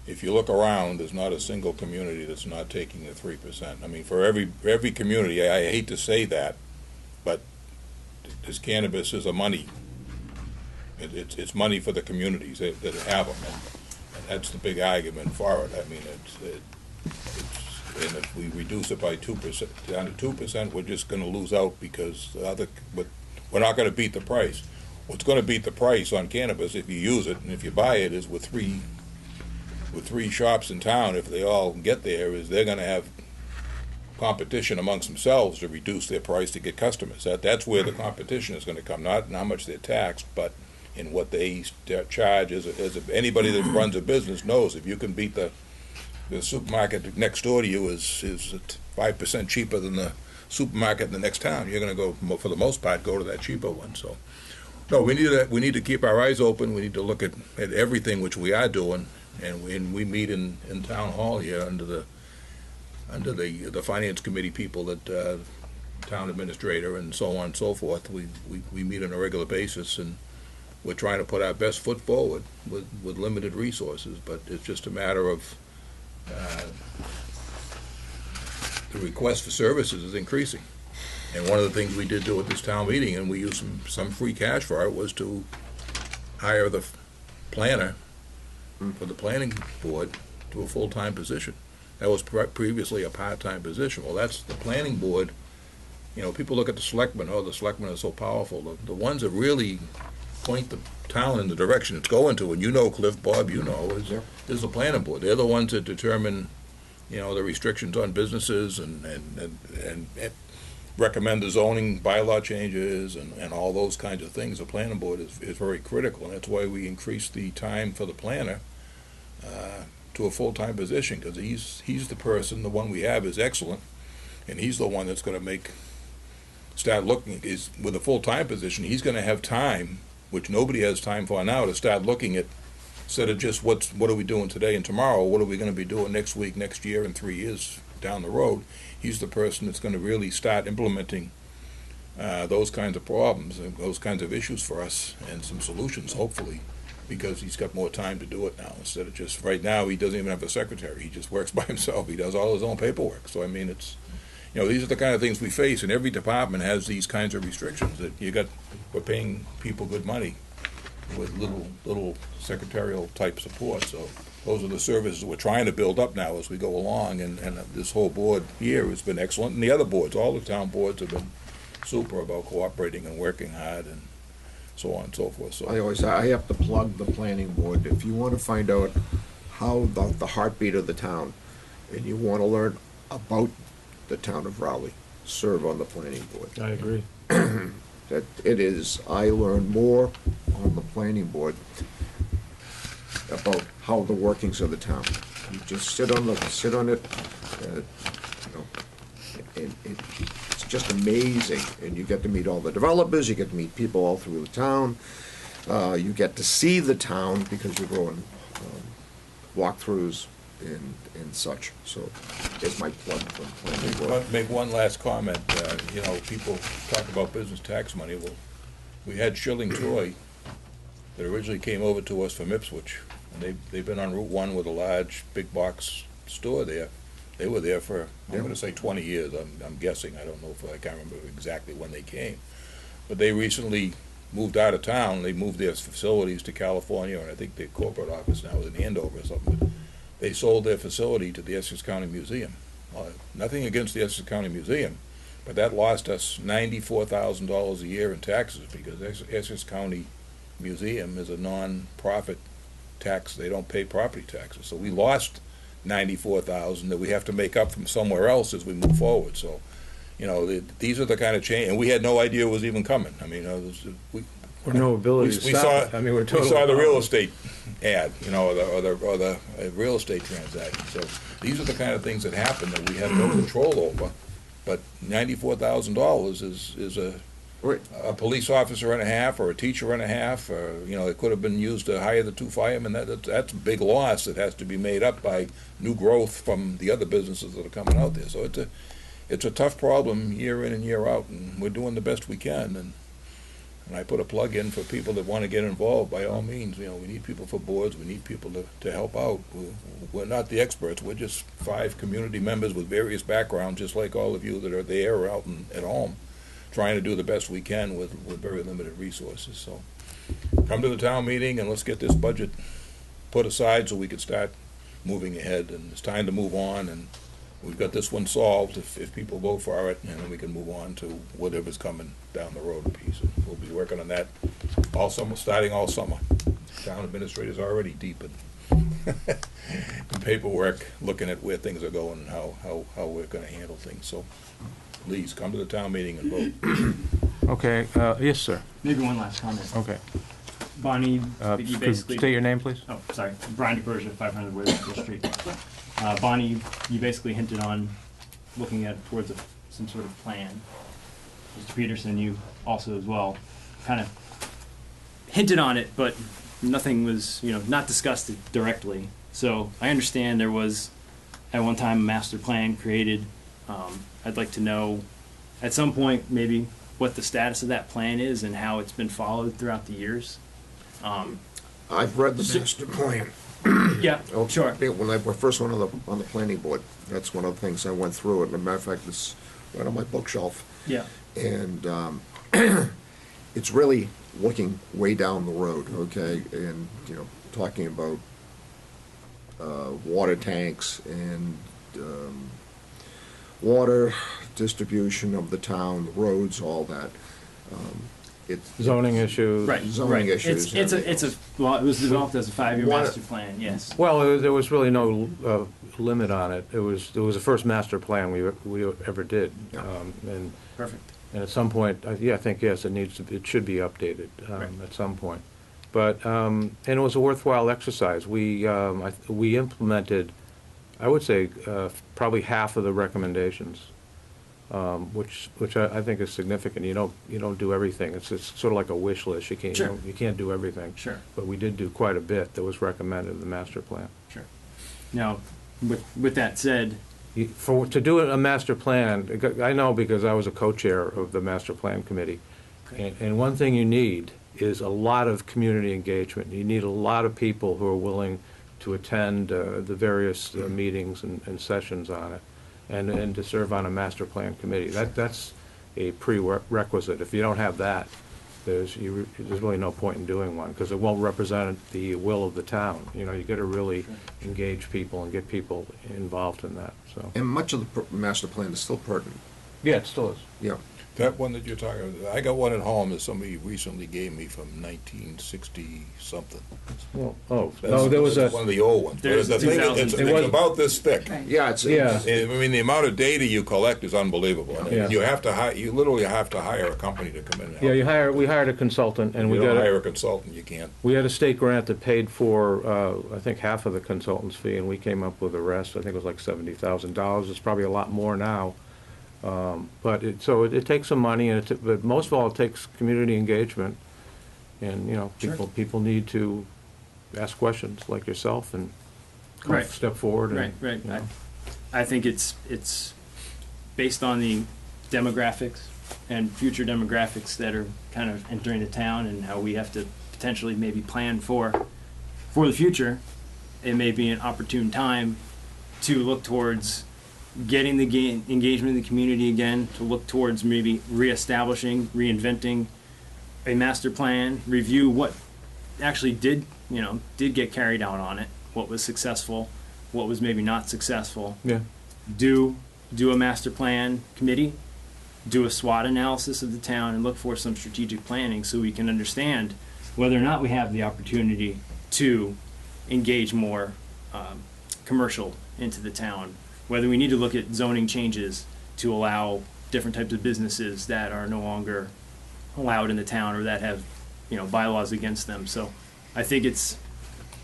if you look around, there's not a single community that's not taking the 3%. I mean, for every community, I hate to say that, but this cannabis is a money. It's money for the communities that have them, and that's the big argument for it. I mean, and if we reduce it by 2% down to 2%, we're just going to lose out because we're not going to beat the price. What's going to beat the price on cannabis if you use it and if you buy it is with three shops in town. If they all get there, is they're going to have competition amongst themselves to reduce their price to get customers. That's where the competition is going to come, not in how much they're taxed, but in what they charge. As anybody that runs a business knows, if you can beat the supermarket next door to you is 5% cheaper than the supermarket in the next town, you're going to go, for the most part, go to that cheaper one. So, no, we need to keep our eyes open. We need to look at everything, which we are doing, and we meet in town hall here under the finance committee people, that town administrator and so on and so forth. We meet on a regular basis, and we're trying to put our best foot forward with limited resources. But it's just a matter of the request for services is increasing. And one of the things we did do at this town meeting, and we used some free cash for it, was to hire the planner for the planning board to a full-time position. That was previously a part-time position. Well, that's the planning board. People look at the selectmen. Oh, the selectmen are so powerful. The ones that really point the town in the direction it's going to, and Cliff, Bob, is the planning board. They're the ones that determine, the restrictions on businesses and recommend the zoning bylaw changes and all those kinds of things. The planning board is very critical, and that's why we increased the time for the planner to a full-time position, because he's the person. The one we have is excellent, and he's the one that's going to start looking. With a full-time position, he's going to have time, which nobody has time for now, to start looking at, instead of just what are we doing today and tomorrow, what are we going to be doing next week, next year, and 3 years down the road. He's the person that's going to really start implementing those kinds of problems and those kinds of issues for us, and some solutions, hopefully, because he's got more time to do it now, instead of just, right now, he doesn't even have a secretary. He just works by himself. He does all his own paperwork. So, I mean, it's, these are the kind of things we face, and every department has these kinds of restrictions that we're paying people good money with little secretarial type support. So those are the services we're trying to build up now as we go along, and this whole board here has been excellent, and the other boards, all the town boards, have been super about cooperating and working hard and so on and so forth. So I have to plug the planning board. If you want to find out how the heartbeat of the town, and you want to learn about the town of Rowley, serve on the planning board. I agree. That I learn more on the planning board about how the workings of the town. You just sit on it, and it's just amazing. And you get to meet all the developers, you get to meet people all through the town, you get to see the town because you go on walkthroughs and such. So there's my plug for the planning board. Make one last comment. People talk about business tax money. Well, we had Schilling Toy that originally came over to us from Ipswich, and they've been on Route 1 with a large big box store there. They were there for, I'm going to say 20 years, I'm guessing. I don't know I can't remember exactly when they came. But they recently moved out of town. They moved their facilities to California, and I think their corporate office now is in Andover or something. But they sold their facility to the Essex County Museum. Nothing against the Essex County Museum, But that lost us $94,000 a year in taxes because Essex County Museum is a non-profit tax. They don't pay property taxes. So we lost 94,000 that we have to make up from somewhere else as we move forward. So, you know, these are the kind of change, and we had no idea it was even coming. I mean, Or no ability to stop it. I mean, we're totally. We saw the real estate ad, you know, or the real estate transaction. So these are the kind of things that happen that we have no control over. But $94,000 is a police officer and a half, or a teacher and a half, or, you know, it could have been used to hire the 2 firemen. That's a big loss that has to be made up by new growth from the other businesses that are coming out there. So it's a tough problem year in and year out, and we're doing the best we can. And I put a plug in for people that want to get involved. By all means, you know, we need people for boards. We need people to help out. We're not the experts. We're just 5 community members with various backgrounds, just like all of you that are there or out at home, trying to do the best we can with very limited resources. So come to the town meeting and let's get this budget put aside so we can start moving ahead. And it's time to move on. And we've got this one solved if people vote for it, and then we can move on to whatever's coming down the road a piece. And we'll be working on that all summer, starting all summer. Town administrator's already deep in paperwork, looking at where things are going and how we're going to handle things. So please come to the town meeting and vote. Okay, yes, sir. Maybe one last comment. Okay. Bonnie, you basically... State your name, please. Oh, sorry. Brian DeBerge, 500 Westfield Street. Bonnie, you basically hinted on looking at towards some sort of plan. Mr. Peterson, you also as well, kind of hinted on it, but nothing was, you know, not discussed directly. So I understand there was at one time a master plan created. I'd like to know at some point maybe what the status of that plan is and how it's been followed throughout the years. I've read the master plan. Yeah, sure. When I first went on the planning board, that's one of the things I went through. And as a matter of fact, it's right on my bookshelf. Yeah. And it's really looking way down the road, okay, and, you know, talking about water tanks and water distribution of the town, the roads, all that. Zoning issues. Right. Zoning issues. Well, it was developed as a 5-year master plan. Yes. Well, there was really no limit on it. It was the first master plan we ever did. Yeah. And perfect. And at some point, I think yes, it should be updated at some point. But and it was a worthwhile exercise. We implemented, I would say, probably half of the recommendations. Which I think is significant. You don't do everything. It's sort of like a wish list. You can't do everything. Sure. But we did do quite a bit that was recommended in the master plan. Sure. Now, with that said, to do a master plan, I know because I was a co-chair of the master plan committee, and one thing you need is a lot of community engagement. You need a lot of people who are willing to attend the various meetings and sessions on it. And to serve on a master plan committee. That's a prerequisite. If you don't have that, there's really no point in doing one because it won't represent the will of the town. You know, you got to really engage people and get people involved in that. So. And much of the master plan is still pertinent. Yeah, it still is. Yeah. That one that you're talking about, I got one at home that somebody recently gave me from 1960-something. Well, there was one of the old ones. There's the thing, it's about this thick. Right. Yeah, I mean, the amount of data you collect is unbelievable. I mean, Yeah. you literally have to hire a company to come in and help. Yeah, we hired a consultant, and If we you don't got hire a consultant, you can't. We had a state grant that paid for I think half of the consultant's fee, and we came up with the rest. I think it was like $70,000. It's probably a lot more now. But it takes some money, but most of all, it takes community engagement, and people need to ask questions like yourself and step forward. And, right. I think it's based on the demographics and future demographics that are kind of entering the town and how we have to potentially maybe plan for the future. It may be an opportune time to look towards getting the engagement of the community again, to look towards maybe reestablishing, reinventing a master plan, review what actually did get carried out on it, what was successful, what was maybe not successful. Yeah. Do a master plan committee, do a SWOT analysis of the town and look for some strategic planning so we can understand whether or not we have the opportunity to engage more commercial into the town, whether we need to look at zoning changes to allow different types of businesses that are no longer allowed in the town or that have, bylaws against them. So I think it's,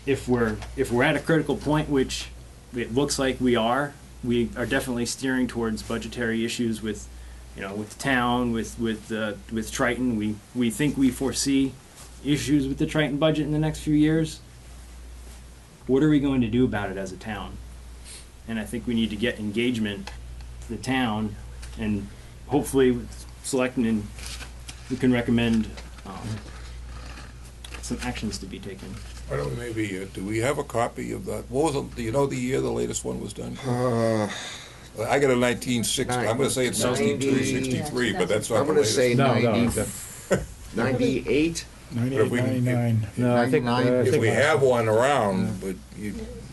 if we're at a critical point, which it looks like we are definitely steering towards budgetary issues with, with the town, with Triton. We think we foresee issues with the Triton budget in the next few years. What are we going to do about it as a town? And I think we need to get engagement to the town, and hopefully with Selectmen, we can recommend some actions to be taken. Why don't we maybe, do we have a copy of that? What was it, do you know the year the latest one was done? I got a 1960, I'm gonna say it's 62, 63, but that's not I'm the gonna latest. say No, 98. 98, No, I think, If we have one around, but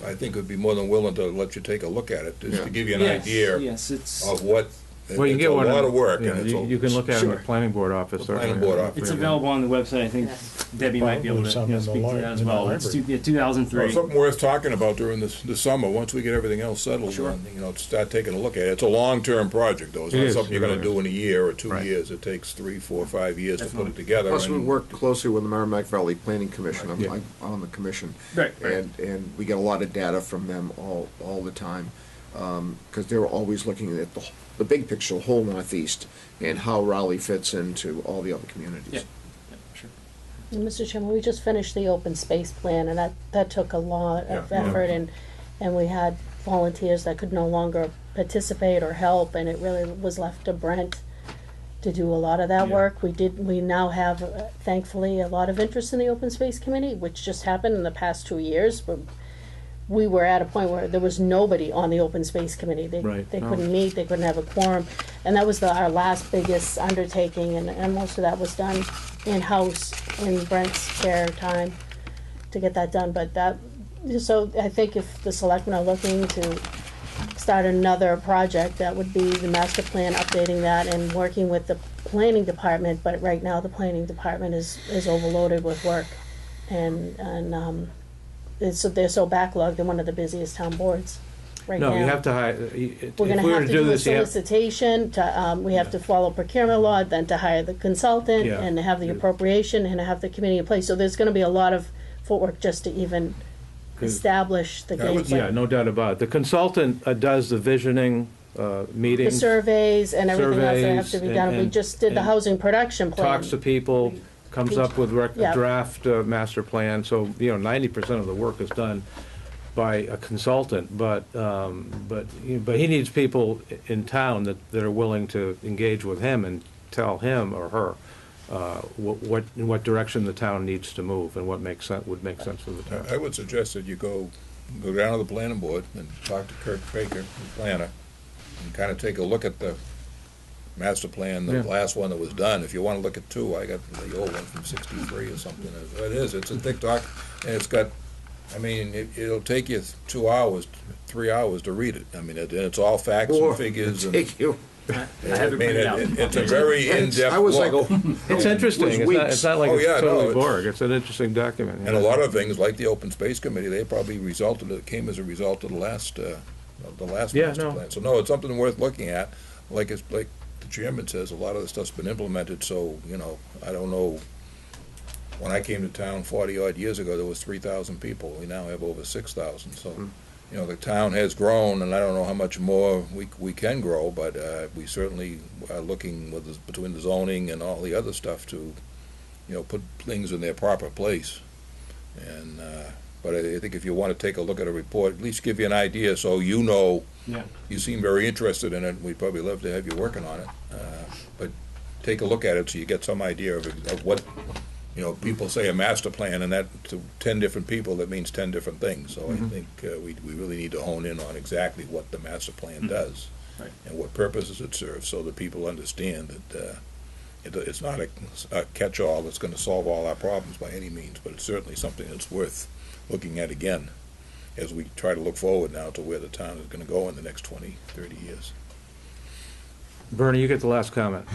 I think would be more than willing to let you take a look at it, just to give you an idea Yes, it's of what, well, you can it's get a one. lot of work, Yeah, and it's you can look at it in the Sure. planning board office. The planning certainly. board office. it's available on the website. I think Debbie might be able to Probably speak to some in the that as in the well. It's library. 2003. Something worth talking about during the summer, once we get everything else settled, Sure. and, start taking a look at it. It's a long-term project, though. It's It not is, something you're it gonna really do in a year or 2 Right. years. It takes 3, 4, 5 years to put Definitely. it together. Plus, we and- work closely with the Merrimack Valley Planning Commission. I'm Yeah. on the commission. Right. And we get a lot of data from them all the time, because they're always looking at the big picture, the whole Northeast, and how Raleigh fits into all the other communities. Yeah. Sure. And Mr. Chairman, we just finished the open space plan, and that took a lot of Yeah. effort, and we had volunteers that could no longer participate or help, and it really was left to Brent to do a lot of that Yeah. work. We now have, thankfully, a lot of interest in the open space committee, which just happened in the past 2 years, but we were at a point where there was nobody on the open space committee. They Right. No. couldn't meet, they couldn't have a quorum, and that was our last biggest undertaking, and most of that was done in-house in Brent's spare time to get that done. But so I think if the selectmen are looking to start another project, that would be the master plan, updating that and working with the planning department. But right now, the planning department is overloaded with work, and they're so backlogged. They're one of the busiest town boards right now. No, you have to hire, if We're we gonna were have to to do do a this, you have, solicitation, we have to follow procurement law, then to hire the consultant, Yeah. and to have the appropriation, and to have the committee in place. So there's gonna be a lot of footwork just to even 'Cause- establish the I would gateway. yeah, no doubt about it. The consultant does the visioning, The meetings, surveys and everything else that have to be Surveys done. We and- just did the and housing production plan. talks to people, comes up with Yeah. draft master plan. So, 90% of the work is done by a consultant, but he needs people in town that are willing to engage with him and tell him or her in what direction the town needs to move and what would make sense for the town. I would suggest that you go down to the planning board and talk to Kirk Baker, the planner, and kind of take a look at the master plan, the Yeah. last one that was done. If you want to look at 2, I got the old one from 63 or something. It's a thick doc, and it's got, it'll take you 2 hours, 3 hours to read it. It's all facts Or and figures. And take you. I have it printed out. It's a very in-depth I was like, look. It's interesting. It's not like Oh, it's yeah, totally no, boring. It's an interesting document. And a lot of things, like the Open Space Committee, they probably came as a result of the last Yeah, master no. plan. So, no, it's something worth looking at. Like the chairman says, a lot of the stuff's been implemented, so, I don't know. When I came to town 40-odd years ago, there was 3,000 people. We now have over 6,000, so, the town has grown, and I don't know how much more we can grow, but we certainly are looking between the zoning and all the other stuff to, put things in their proper place. And, but I think if you want to take a look at a report, at least give you an idea so Yeah. you seem very interested in it. We'd probably love to have you working on it. But take a look at it so you get some idea of what, people say a master plan, and that to 10 different people, that means 10 different things. So I think we really need to hone in on exactly what the master plan does. Right. And what purposes it serves, so that people understand that it's not a catch-all that's going to solve all our problems by any means, but it's certainly something that's worth looking at again as we try to look forward now to where the town is going to go in the next 20, 30 years. Bernie, you get the last comment.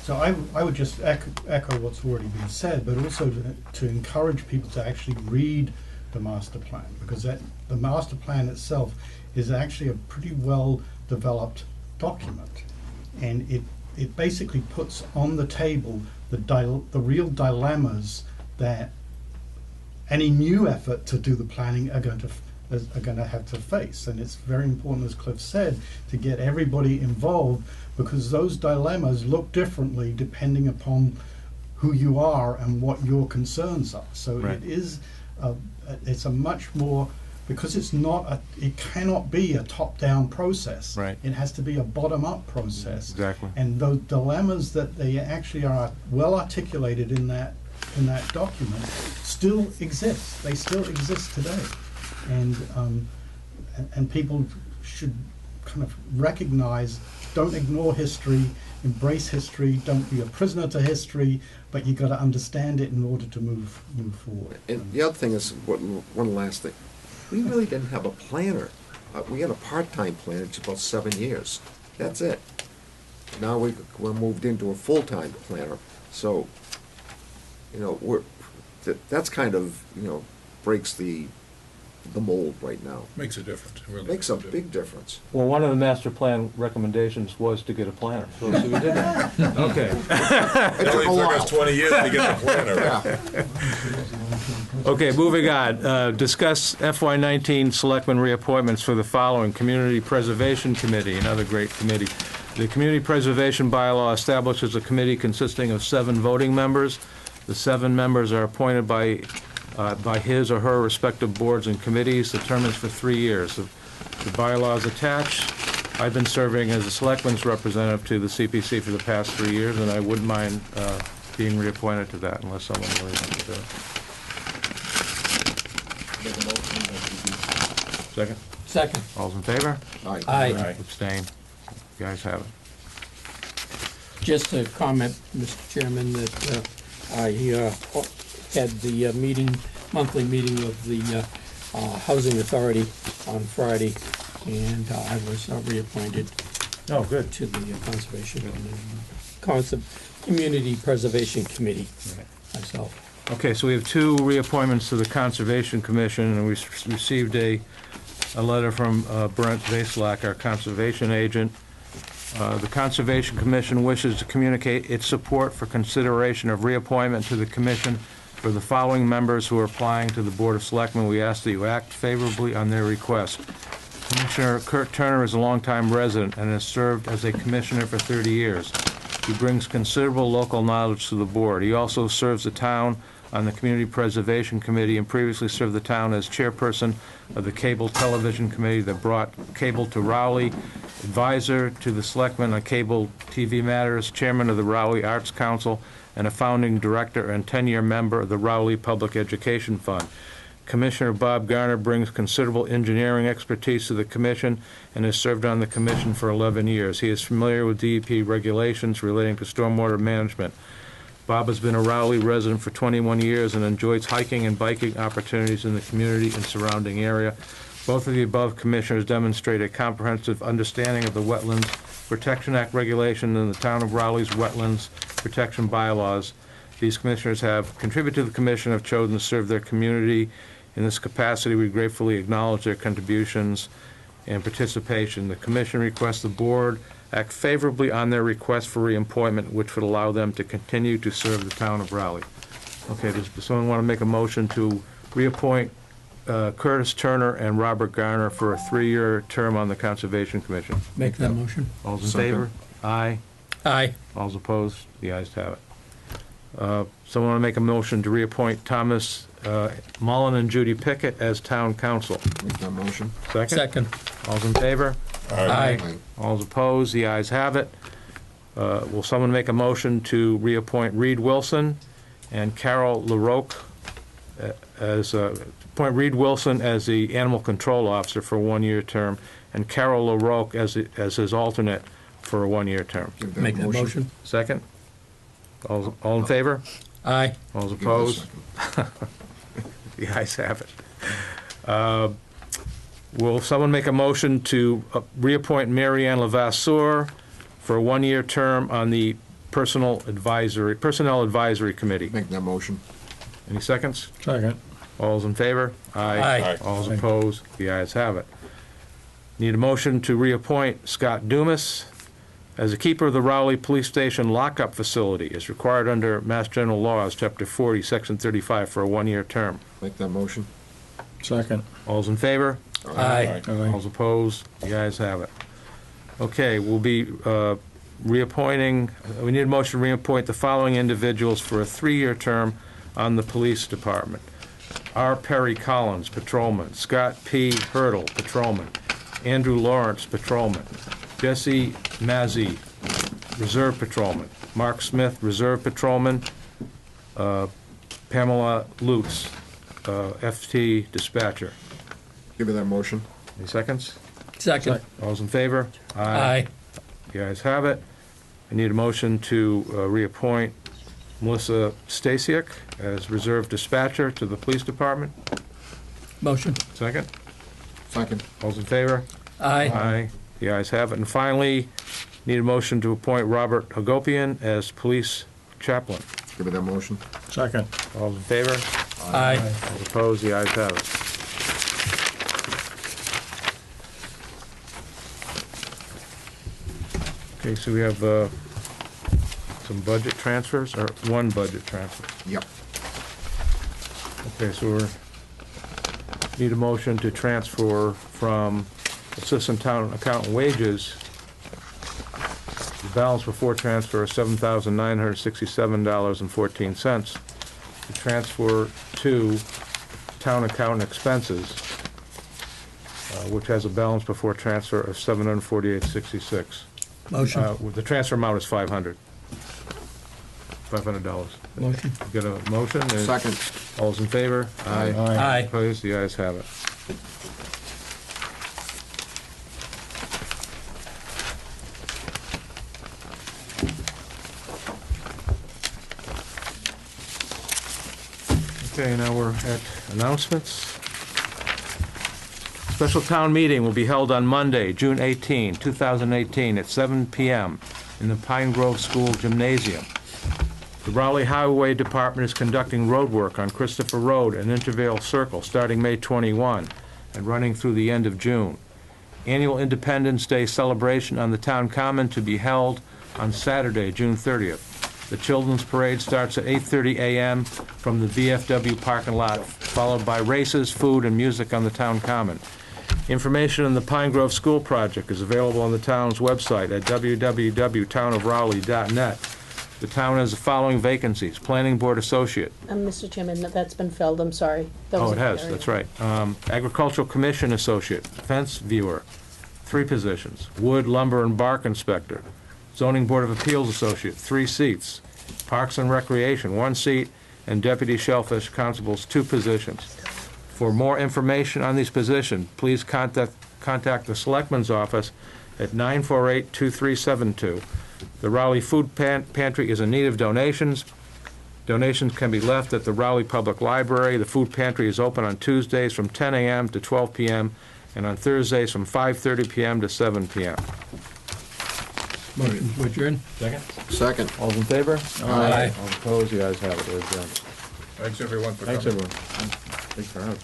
So I would just echo what's already been said, but also to encourage people to actually read the master plan, because the master plan itself is actually a pretty well developed document, and it basically puts on the table the real dilemmas that any new effort to do the planning are going to have to face. And it's very important, as Cliff said, to get everybody involved, because those dilemmas look differently depending upon who you are and what your concerns are. So Right. it's a much more, because it cannot be a top-down process. Right. It has to be a bottom-up process. Exactly. And those dilemmas that they actually are well articulated in that document still exist. They still exist today. And people should kind of recognize, don't ignore history, embrace history, don't be a prisoner to history, but you got to understand it in order to move forward. And the other thing is, one last thing, we really didn't have a planner. We had a part-time planner for about 7 years. That's it. Now we're moved into a full-time planner. So, that's kind of, breaks the mold right now. Makes a difference, really. Makes a big difference. Well, one of the master plan recommendations was to get a planner, so we did that. Okay. It only took us 20 years to get the planner. Okay, moving on. Discuss FY19 Selectmen reappointments for the following: Community Preservation Committee, another great committee. The Community Preservation Bylaw establishes a committee consisting of 7 voting members. The 7 members are appointed by his or her respective boards and committees. The term is for 3 years. The bylaw is attached. I've been serving as a Selectmen's representative to the CPC for the past 3 years, and I wouldn't mind being reappointed to that unless someone really wants to do it. Second? Second. All's in favor? Aye. Aye. Abstain. You guys have it. Just a comment, Mr. Chairman, that I had the monthly meeting of the Housing Authority on Friday, and I was reappointed Oh, good. to the Community Preservation Committee myself. Okay, so we have 2 reappointments to the Conservation Commission, and we received a letter from Brent Vaslak, our conservation agent. The Conservation Commission wishes to communicate its support for consideration of reappointment to the commission for the following members who are applying to the Board of Selectmen. We ask that you act favorably on their request. Commissioner Kurt Turner is a longtime resident and has served as a commissioner for 30 years. He brings considerable local knowledge to the board. He also serves the town on the Community Preservation Committee and previously served the town as chairperson of the Cable Television Committee that brought cable to Rowley, advisor to the Selectmen on cable TV matters, chairman of the Rowley Arts Council, and a founding director and 10-year member of the Rowley Public Education Fund. Commissioner Bob Garner brings considerable engineering expertise to the commission and has served on the commission for 11 years. He is familiar with DEP regulations relating to stormwater management. Bob has been a Rowley resident for 21 years and enjoys hiking and biking opportunities in the community and surrounding area. Both of the above commissioners demonstrate a comprehensive understanding of the Wetlands Protection Act regulation and the Town of Rowley's Wetlands Protection Bylaws. These commissioners have contributed to the commission, have chosen to serve their community. In this capacity, we gratefully acknowledge their contributions and participation. The commission requests the board act favorably on their request for reappointment, which would allow them to continue to serve the town of Rowley. Okay, does someone want to make a motion to reappoint Curtis Turner and Robert Garner for a 3-year term on the Conservation Commission? Make that motion. All's in favor? Aye. Aye. All's opposed? The ayes have it. Someone want to make a motion to reappoint Thomas Mullen and Judy Pickett as town council? Make that motion. Second? Second. All's in favor? Aye. All's opposed? The ayes have it. Will someone make a motion to reappoint Reed Wilson and Carol LaRoque appoint Reed Wilson as the animal control officer for a 1-year term and Carol LaRoque as his alternate for a 1-year term? Make that motion. Second? All in favor? Aye. All's opposed? The ayes have it. Will someone make a motion to reappoint Mary Ann Levasseur for a one-year term on the Personnel Advisory Committee? Make that motion. Any seconds? Second. All's in favor? Aye. All's opposed? The ayes have it. Need a motion to reappoint Scott Dumas as a keeper of the Rowley Police Station lockup facility as required under Mass General Laws, Chapter 40, Section 35, for a one-year term. Make that motion. Second. All's in favor? Aye. All's opposed? The ayes have it. Okay, we'll be reappointing, we need a motion to reappoint the following individuals for a 3-year term on the Police Department. R. Perry Collins, Patrolman. Scott P. Hurdle, Patrolman. Andrew Lawrence, Patrolman. Jesse Mazzy, Reserve Patrolman. Mark Smith, Reserve Patrolman. Pamela Lutz, FT Dispatcher. Give me that motion. Any seconds? Second. All's in favor? Aye. You guys have it. I need a motion to reappoint Melissa Stasiak as Reserve Dispatcher to the Police Department. Motion. Second? Second. All's in favor? Aye. Aye. The ayes have it. And finally, need a motion to appoint Robert Hagopian as Police Chaplain. Give me that motion. Second. All in favor? Aye. All opposed? The ayes have it. Okay, so we have some budget transfers, or one budget transfer. Yep. Okay, so we need a motion to transfer from Assistant Town Accountant wages, the balance before transfer is $7,967.14. To transfer to Town Accountant expenses, which has a balance before transfer of $748.66. Motion. The transfer amount is $500. Motion. Get a motion? Second. All's in favor? Aye. Aye. Opposed? The ayes have it. Okay, now we're at announcements. Special town meeting will be held on Monday, June 18, 2018, at 7 p.m. in the Pine Grove School Gymnasium. The Rowley Highway Department is conducting road work on Christopher Road and Intervale Circle starting May 21 and running through the end of June. Annual Independence Day celebration on the Town Common to be held on Saturday, June 30th. The Children's Parade starts at 8:30 a.m. from the VFW parking lot, followed by races, food, and music on the Town Common. Information on the Pine Grove School Project is available on the town's website at www.townofrowley.net. The town has the following vacancies: Planning Board Associate. Mr. Chairman, that's been filled, I'm sorry. That was Oh, it a has, area. that's right. Agricultural Commission Associate, Fence Viewer, 3 positions. Wood, Lumber, and Bark Inspector. Zoning Board of Appeals Associate, 3 seats. Parks and Recreation, 1 seat, and Deputy Shellfish Constables, 2 positions. For more information on these positions, please contact the Selectmen's office at 948-2372. The Rowley Food Pantry is in need of donations. Donations can be left at the Rowley Public Library. The food pantry is open on Tuesdays from 10 a.m. to 12 p.m. and on Thursdays from 5:30 p.m. to 7 p.m. Motion to adjourn. Second? Second. All in favor? Aye. All opposed? The ayes have it. We're adjourned. Thanks, everyone, for coming. Thanks, everyone. Thanks for having us.